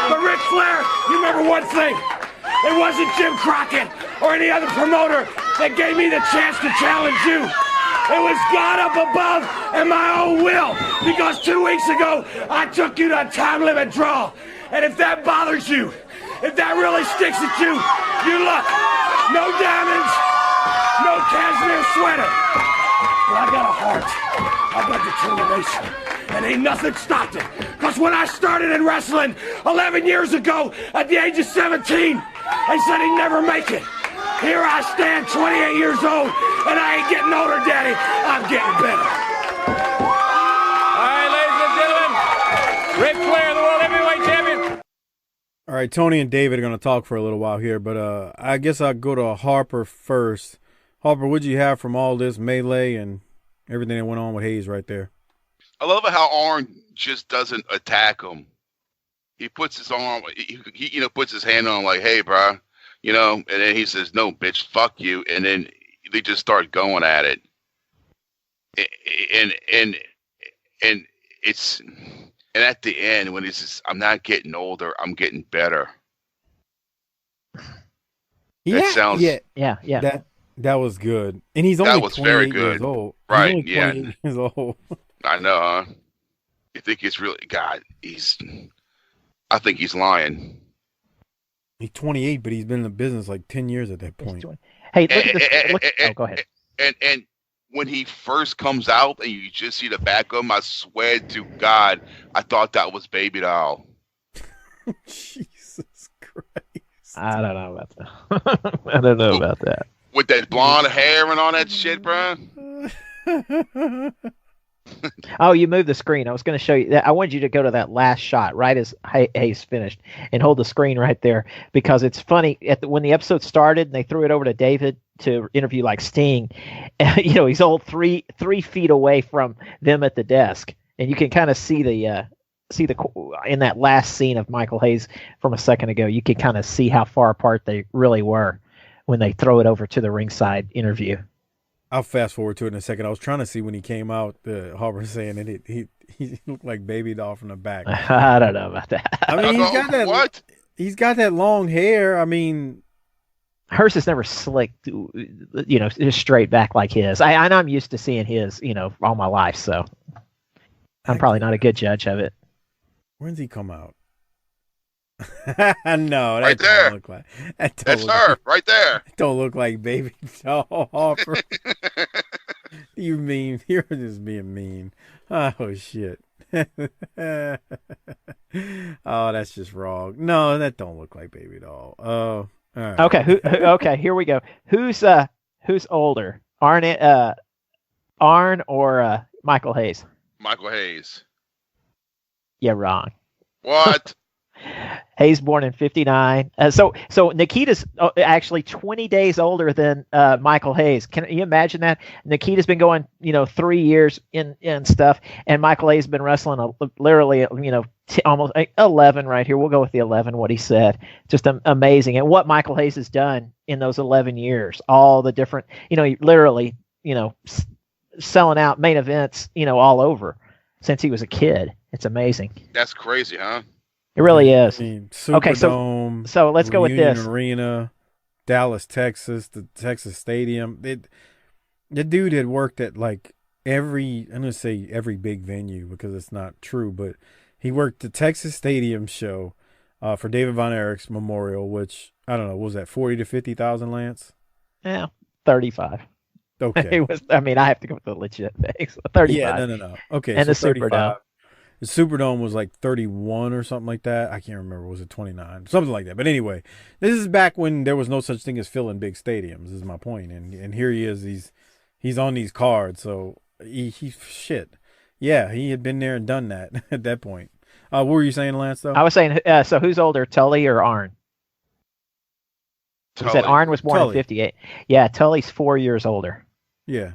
But Ric Flair, you remember one thing. It wasn't Jim Crockett or any other promoter that gave me the chance to challenge you. It was God up above and my own will. Because 2 weeks ago, I took you to a time limit draw. And if that bothers you, if that really sticks at you, you look. No diamonds, no cashmere sweater. But I got a heart. I got determination. And ain't nothing stopped it. Because when I started in wrestling 11 years ago at the age of 17, they said he'd never make it. Here I stand, 28 years old, and I ain't getting older, Daddy. I'm getting better. All right, ladies and gentlemen, Ric Flair, the World Heavyweight Champion. All right, Tony and David are going to talk for a little while here, but I guess I'll go to Harper first. Harper, what'd you have from all this melee and everything that went on with Hayes right there? I love how Arn just doesn't attack him. He puts his arm, he puts his hand on him like, hey, bro, and then he says, no, bitch, fuck you. And then they just start going at it. And at the end, when he says, I'm not getting older, I'm getting better. Yeah, that sounds, Yeah. That was good. And he's only 28 years old. Right, he's only 28 years old. I know, huh? You think it's really, God, I think he's lying. He's 28, but he's been in the business like 10 years at that point. Hey, look at this. Go ahead. And when he first comes out and you just see the back of him, I swear to God, I thought that was Baby Doll. Jesus Christ. I don't know about that. I don't know about that. With that blonde hair and all that shit, bro. Oh, you moved the screen. I was going to show you that. I wanted you to go to that last shot right as Hayes finished and hold the screen right there because it's funny. When the episode started and they threw it over to David to interview like Sting, he's all three feet away from them at the desk, and you can kind of see the in that last scene of Michael Hayes from a second ago. You can kind of see how far apart they really were when they throw it over to the ringside interview. I'll fast forward to it in a second. I was trying to see when he came out, Harper saying that he looked like Baby Doll from the back. I don't know about that. I mean, he's got that long hair. I mean, hers is never slicked, straight back like his. I know I'm used to seeing his, all my life, so I'm probably not a good judge of it. When's he come out? No, that right don't there. look like That's her right there. Don't look like Baby Doll Harper. You mean you're just being mean? Oh shit! Oh, that's just wrong. No, that don't look like Baby Doll. Oh, all right. Okay. Okay, here we go. Who's older, Arn or Michael Hayes? Michael Hayes. Yeah, wrong. What? Hayes born in 59. So Nikita's actually 20 days older than Michael Hayes. Can you imagine that? Nikita's been going, 3 years in stuff, and Michael Hayes has been wrestling literally, almost 11 right here. We'll go with the 11, what he said. Just amazing. And what Michael Hayes has done in those 11 years, all the different, literally, selling out main events, all over since he was a kid. It's amazing. That's crazy, huh? It really is. I mean, okay, Superdome, so let's go with this. Arena, Dallas, Texas, the Texas Stadium. The dude had worked at like I'm going to say every big venue because it's not true, but he worked the Texas Stadium show for David Von Erich's memorial, which, I don't know, what was that 40 to 50,000, Lance? Yeah, 35. Okay. It was. I mean, I have to go with the legit things. 35. Yeah, no. Okay, and so the Superdome. The Superdome was like 31 or something like that. I can't remember. Was it 29? Something like that. But anyway, this is back when there was no such thing as filling big stadiums, is my point. And here he is. He's on these cards. So he shit. Yeah, he had been there and done that at that point. What were you saying, Lance, though? I was saying, so who's older, Tully or Arn? You said Arn was born in 58. Yeah, Tully's 4 years older. Yeah.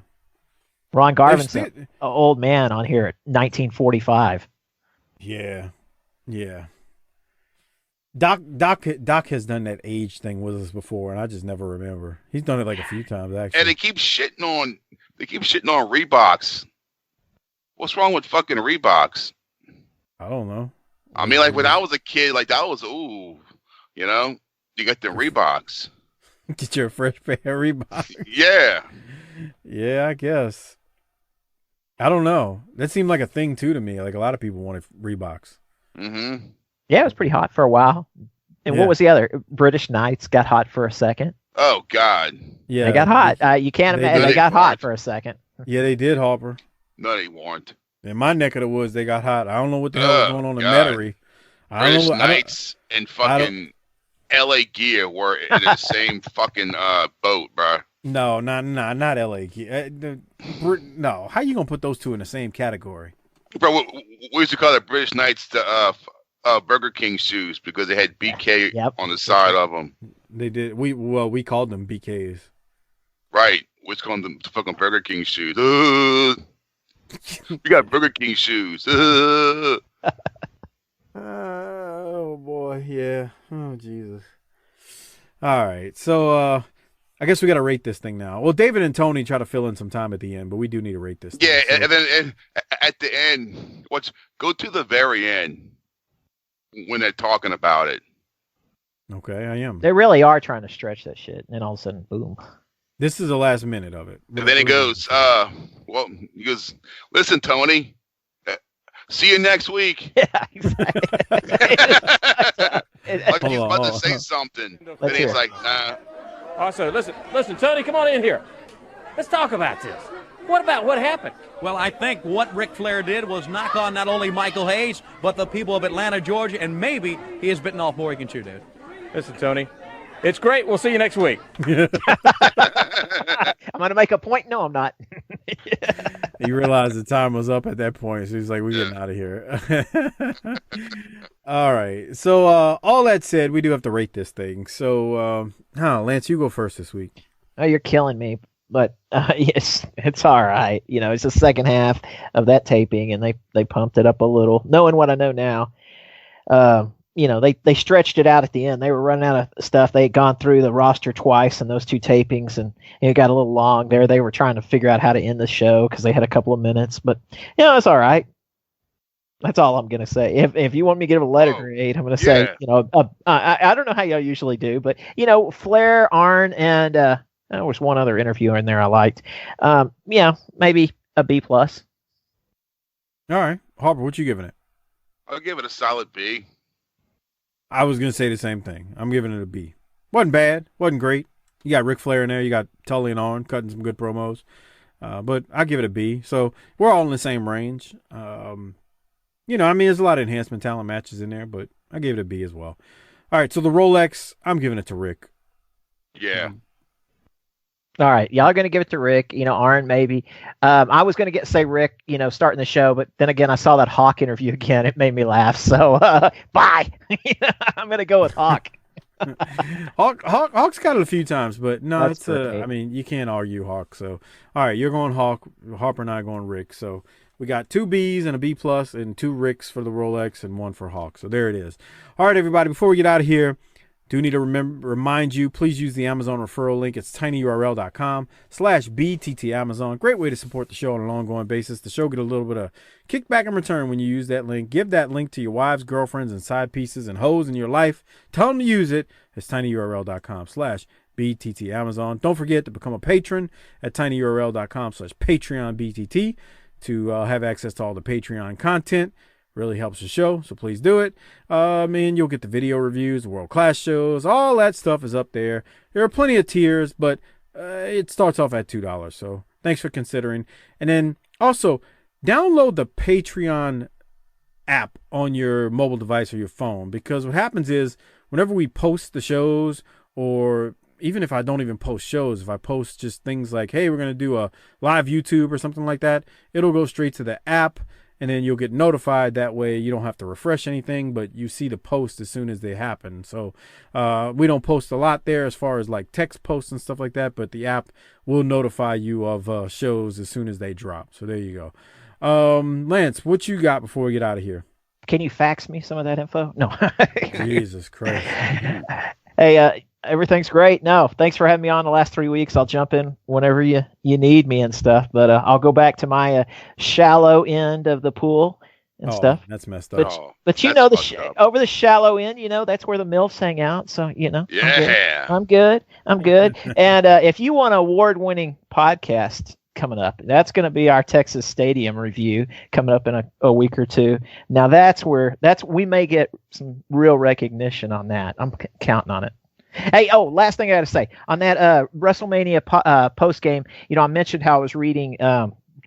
Ron Garvin's an old man on here at 1945. Yeah. Doc has done that age thing with us before, and I just never remember. He's done it like a few times actually. And they keep shitting on Reeboks. What's wrong with fucking Reeboks? I don't know. I mean, like when I was a kid, like that was you got the Reeboks. Get your fresh pair of Reeboks. Yeah. Yeah, I guess. I don't know. That seemed like a thing too to me. Like a lot of people wanted Reeboks. Mm-hmm. Yeah, it was pretty hot for a while. And what was the other? British Knights got hot for a second. Oh God. Yeah, they got hot. You can't imagine. They got hot for a second. Yeah, they did, Harper. No, they weren't. In my neck of the woods, they got hot. I don't know what the hell was going on in Metairie. British Knights and fucking L.A. Gear were in the same fucking boat, bro. No, not L.A. Gear. No, how you gonna put those two in the same category? Bro, we used to call it British Knights the Burger King shoes because they had BK on the side of them. They did. We called them BKs. Right. We called them fucking Burger King shoes. We got Burger King shoes. Oh boy, yeah. Oh Jesus. All right, so I guess we got to rate this thing now. Well, David and Tony try to fill in some time at the end, but we do need to rate this. Yeah, thing, so. and then at the end, go to the very end when they're talking about it. Okay, I am. They really are trying to stretch that shit, and then all of a sudden, boom. This is the last minute of it. And then he goes, he goes, listen, Tony, see you next week. Yeah, exactly. Like he's about to say something. And he's like, nah. Also, listen, Tony, come on in here. Let's talk about this. What about what happened? Well, I think what Ric Flair did was knock on not only Michael Hayes, but the people of Atlanta, Georgia, and maybe he has bitten off more he can chew, dude. Listen, Tony, it's great. We'll see you next week. I'm going to make a point. No, I'm not. He realized the time was up at that point, so he's like, we're getting out of here. All right. So all that said, we do have to rate this thing. So, Lance, you go first this week. Oh, you're killing me. But yes, it's all right. You know, it's the second half of that taping, and they pumped it up a little. Knowing what I know now, you know, they stretched it out at the end. They were running out of stuff. They had gone through the roster twice in those two tapings, and it got a little long there. They were trying to figure out how to end the show because they had a couple of minutes. But, you know, it's all right. That's all I'm going to say. If you want me to give it a letter grade, I'm going to say, you know, I don't know how y'all usually do, but, you know, Flair, Arn, and there was one other interviewer in there I liked. Yeah, maybe a B+. All right. Harper, what you giving it? I'll give it a solid B. I was going to say the same thing. I'm giving it a B. Wasn't bad. Wasn't great. You got Ric Flair in there. You got Tully and Arn cutting some good promos. But I give it a B. So we're all in the same range. You know, I mean, there's a lot of enhancement talent matches in there, but I gave it a B as well. All right, so the Rolex, I'm giving it to Rick. Yeah. All right, y'all are going to give it to Rick. You know, Arn maybe. I was going to say Rick, you know, starting the show, but then again, I saw that Hawk interview again. It made me laugh. So, bye. I'm going to go with Hawk. Hawk's got it a few times, but no, That's it's I mean, you can't argue Hawk. So, all right, you're going Hawk. Harper and I are going Rick. So we got 2 B's and a B+ and 2 Ricks for the Rolex and 1 for Hawk. So there it is. All right, everybody, before we get out of here, do need to remind you, please use the Amazon referral link. It's tinyurl.com/BTTAmazon. Great way to support the show on an ongoing basis. The show get a little bit of kickback in return when you use that link. Give that link to your wives, girlfriends, and side pieces and hoes in your life. Tell them to use it. It's tinyurl.com/BTTAmazon. Don't forget to become a patron at tinyurl.com/PatreonBTT to have access to all the Patreon content. Really helps the show, so please do it. And you'll get the video reviews, the world-class shows, all that stuff is up there. There are plenty of tiers, but it starts off at $2, so thanks for considering. And then also, download the Patreon app on your mobile device or your phone, because what happens is whenever we post the shows, or even if I don't even post shows, if I post just things like, hey, we're going to do a live YouTube or something like that, it'll go straight to the app. And then you'll get notified. That way you don't have to refresh anything, but you see the post as soon as they happen. So we don't post a lot there as far as like text posts and stuff like that, but the app will notify you of shows as soon as they drop. So there you go. Lance, what you got before we get out of here? Can you fax me some of that info? No. Jesus Christ. Hey, everything's great. No, thanks for having me on the last 3 weeks. I'll jump in whenever you need me and stuff. But I'll go back to my shallow end of the pool and stuff. That's messed up. But you know, over the shallow end, that's where the MILFs hang out. So, Yeah. I'm good. And if you want an award-winning podcast coming up, that's going to be our Texas Stadium review coming up in a week or two. Now, we may get some real recognition on that. I'm counting on it. Hey, last thing I got to say on that WrestleMania post game, I mentioned how I was reading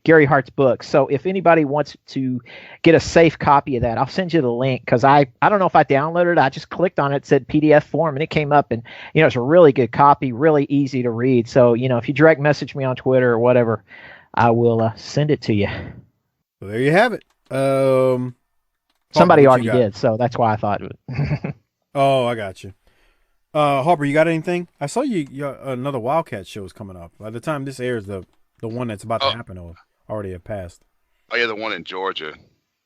Gary Hart's book. So if anybody wants to get a safe copy of that, I'll send you the link, because I don't know if I downloaded it. I just clicked on it, said PDF form, and it came up, and it's a really good copy, really easy to read. So if you direct message me on Twitter or whatever, I will send it to you. Well, there you have it. Somebody already did, so that's why I thought it would. Oh, I got you. Harper, you got anything? I saw you another Wildcat show is coming up. By the time this airs, the one that's about to happen will already have passed. Oh yeah, the one in Georgia.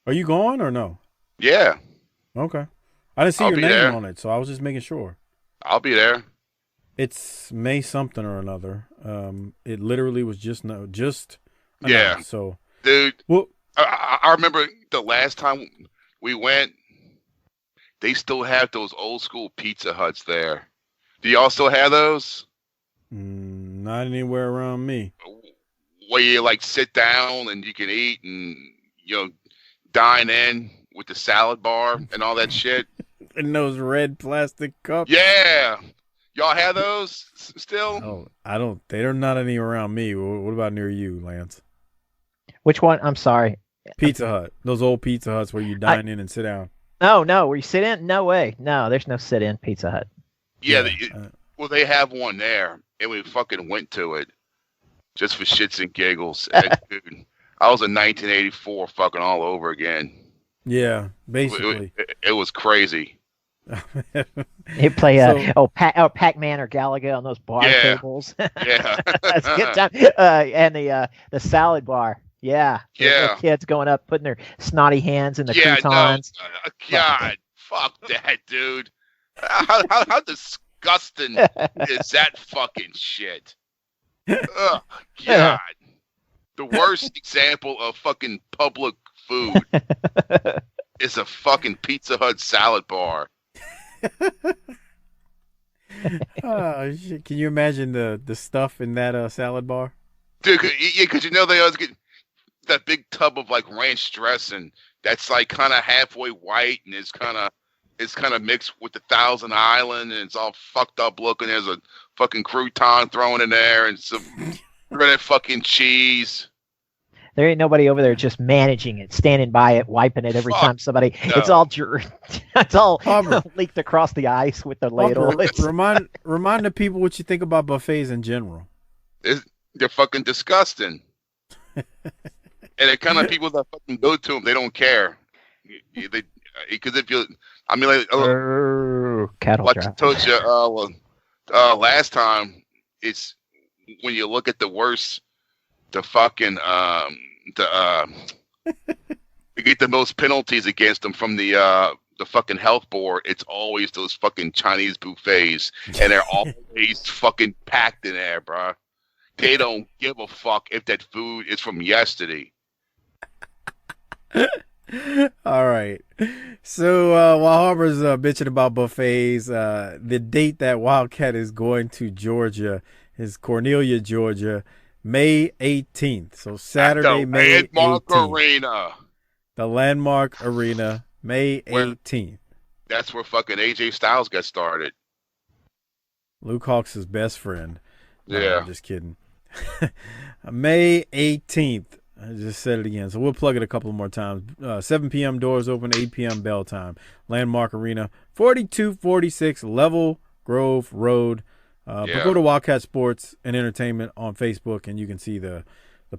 Are you going or no? Yeah. Okay. I didn't see your name on it, so I was just making sure. I'll be there. It's May something or another. It literally was just announced, yeah. So, dude, well, I remember the last time we went. They still have those old school Pizza Huts there. Do y'all still have those? Not anywhere around me. Where you sit down and you can eat and dine in with the salad bar and all that shit. And those red plastic cups. Yeah, y'all have those still? Oh, I don't. They're not any around me. What about near you, Lance? Which one? I'm sorry. Pizza Hut. Those old Pizza Huts where you dine in and sit down. No, where you sit in? No way. No, there's no sit-in Pizza Hut. Yeah, they have one there, and we fucking went to it just for shits and giggles. And, dude, I was in 1984 fucking all over again. Yeah, basically. It was crazy. You play Pac-Man or Galaga on those bar tables. Yeah. That's a good time. And the salad bar. Yeah. The kids going up, putting their snotty hands in the croutons. No. God, fuck that, dude. How disgusting is that fucking shit? Oh, God. The worst example of fucking public food is a fucking Pizza Hut salad bar. Oh, shit. Can you imagine the stuff in that salad bar? Dude, because they always get that big tub of ranch dressing that's kind of halfway white and it's kind of mixed with the Thousand Island and it's all fucked up looking. There's a fucking crouton thrown in there and some that fucking cheese. There ain't nobody over there just managing it, standing by it, wiping it every time somebody. No. It's all leaked across the ice with the ladle. Remind the people what you think about buffets in general. They're fucking disgusting. And the kind of people that fucking go to them, they don't care. Because if you, cattle like I told you last time, it's when you look at the worst, the fucking you get the most penalties against them from the fucking health board. It's always those fucking Chinese buffets, and they're always fucking packed in there, bro. They don't give a fuck if that food is from yesterday. All right. So while Harper's bitching about buffets, the date that Wildcat is going to Georgia is Cornelia, Georgia, May 18th. So Saturday, May 18th. Landmark Arena. The Landmark Arena, May 18th. That's where fucking AJ Styles got started. Luke Hawks' best friend. Yeah. No, I'm just kidding. May 18th. I just said it again. So we'll plug it a couple more times. 7 p.m. doors open, 8 p.m. bell time. Landmark Arena, 4246 Level Grove Road. But go to Wildcat Sports and Entertainment on Facebook, and you can see the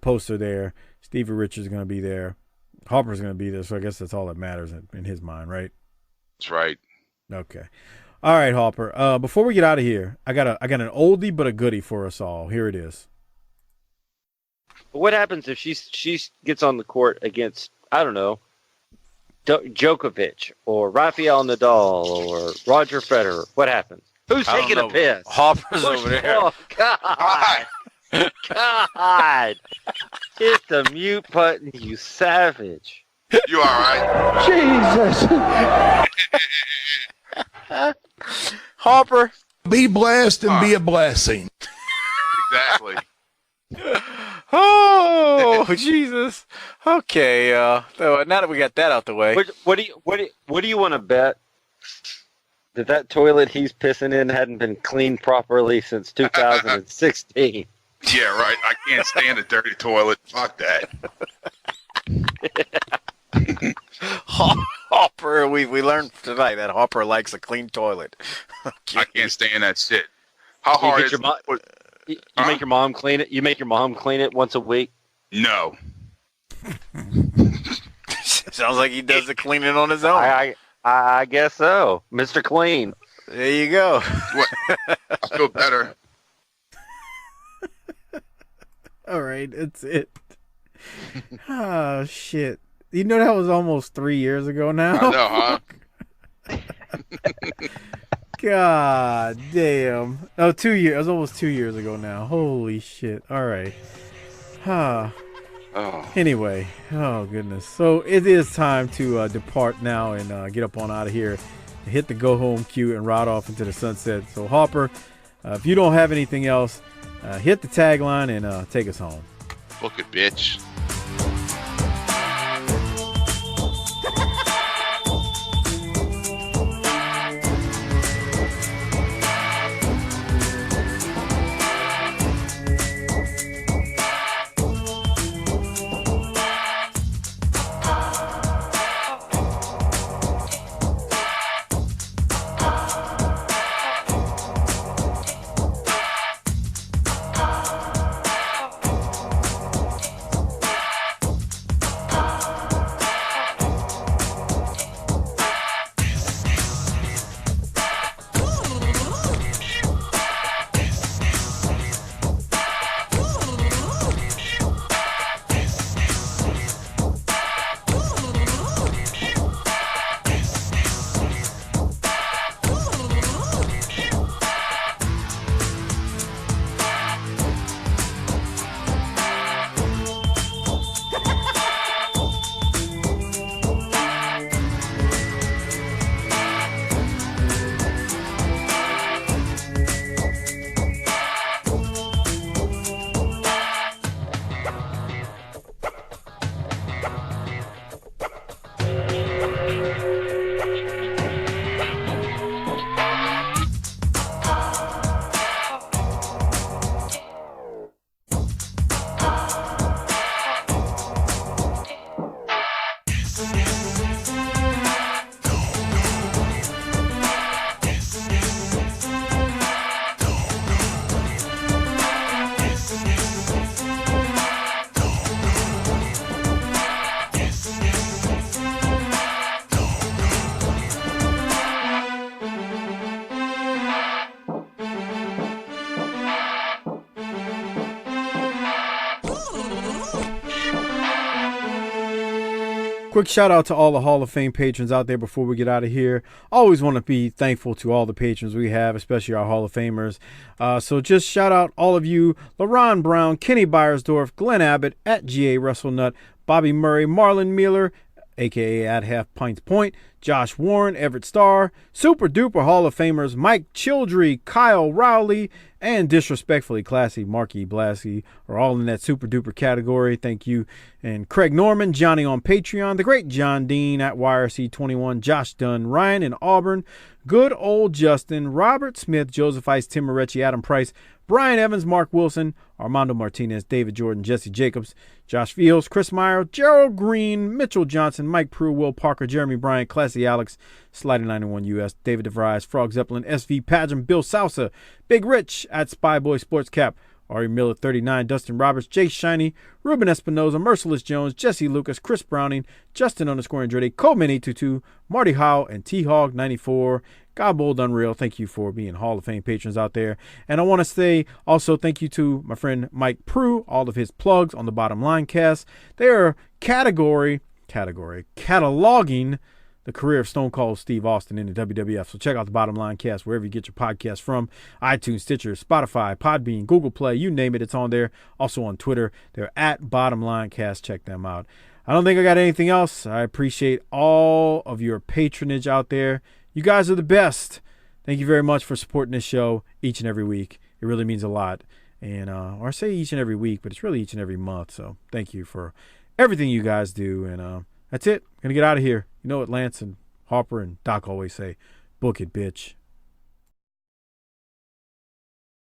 poster there. Stevie Richards is going to be there. Harper's going to be there, so I guess that's all that matters in his mind, right? That's right. Okay. All right, Harper. Before we get out of here, I got an oldie but a goodie for us all. Here it is. What happens if she gets on the court against, I don't know, Djokovic or Rafael Nadal or Roger Federer, what happens? Who's taking a piss? Hopper's over there. Oh, God. God. Hit the mute button, you savage. You all right? Jesus. Hopper. Be blessed and be a blessing. Exactly. Oh, Jesus. Okay. So now that we got that out the way. What do you want to bet that toilet he's pissing in hadn't been cleaned properly since 2016? Yeah, right. I can't stand a dirty toilet. Fuck that. Hopper, we learned tonight that Hopper likes a clean toilet. I can't stand that shit. How hard is it? You make your mom clean it? You make your mom clean it once a week? No. Sounds like he does the cleaning on his own. I guess so. Mr. Clean. There you go. What? I feel better. All right, that's it. Oh, shit. You know that was almost 3 years ago now? I know, huh? God damn. Oh, 2 years. It was almost 2 years ago now. Holy shit. All right. Anyway. Oh, goodness. So it is time to depart now and get up on out of here. Hit the go home cue and ride off into the sunset. So, Hopper, if you don't have anything else, hit the tagline and take us home. Book it, bitch. Quick shout out to all the Hall of Fame patrons out there before we get out of here. Always want to be thankful to all the patrons we have, especially our Hall of Famers. So just shout out all of you: LaRon Brown, Kenny Byersdorf, Glenn Abbott, at GA WrestleNut, Bobby Murray, Marlon Mueller, aka at Half Pints Point, Josh Warren, Everett Starr, Super Duper Hall of Famers Mike Childry, Kyle Rowley, and Disrespectfully Classy Marky Blassie are all in that Super Duper category. Thank you. And Craig Norman, Johnny on Patreon, the great John Dean at YRC21, Josh Dunn, Ryan in Auburn, good old Justin, Robert Smith, Joseph Ice, Tim Moretti, Adam Price, Brian Evans, Mark Wilson, Armando Martinez, David Jordan, Jesse Jacobs, Josh Fields, Chris Meyer, Gerald Green, Mitchell Johnson, Mike Prue, Will Parker, Jeremy Bryant, Classy Alex, Sliding 91 US, David DeVries, Frog Zeppelin, SV Pageant, Bill Sousa, Big Rich at Spyboy Sports Cap, Ari Miller 39, Dustin Roberts, Jay Shiny, Ruben Espinoza, Merciless Jones, Jesse Lucas, Chris Browning, Justin _Andretti, Coleman 822, Marty Howe, and T-Hog 94. Godbold Unreal, thank you for being Hall of Fame patrons out there. And I want to say also thank you to my friend Mike Prue, all of his plugs on the Bottom Line cast. They are category category, cataloging the career of Stone Cold Steve Austin in the WWF. So check out the Bottom Line Cast wherever you get your podcast from. iTunes, Stitcher, Spotify, Podbean, Google Play, you name it, it's on there. Also on Twitter, they're at Bottom Line Cast. Check them out. I don't think I got anything else. I appreciate all of your patronage out there. You guys are the best. Thank you very much for supporting this show each and every week. It really means a lot. And or I say each and every week, but it's really each and every month. So thank you for everything you guys do. And that's it. I'm going to get out of here. You know what Lance and Harper and Doc always say, book it, bitch.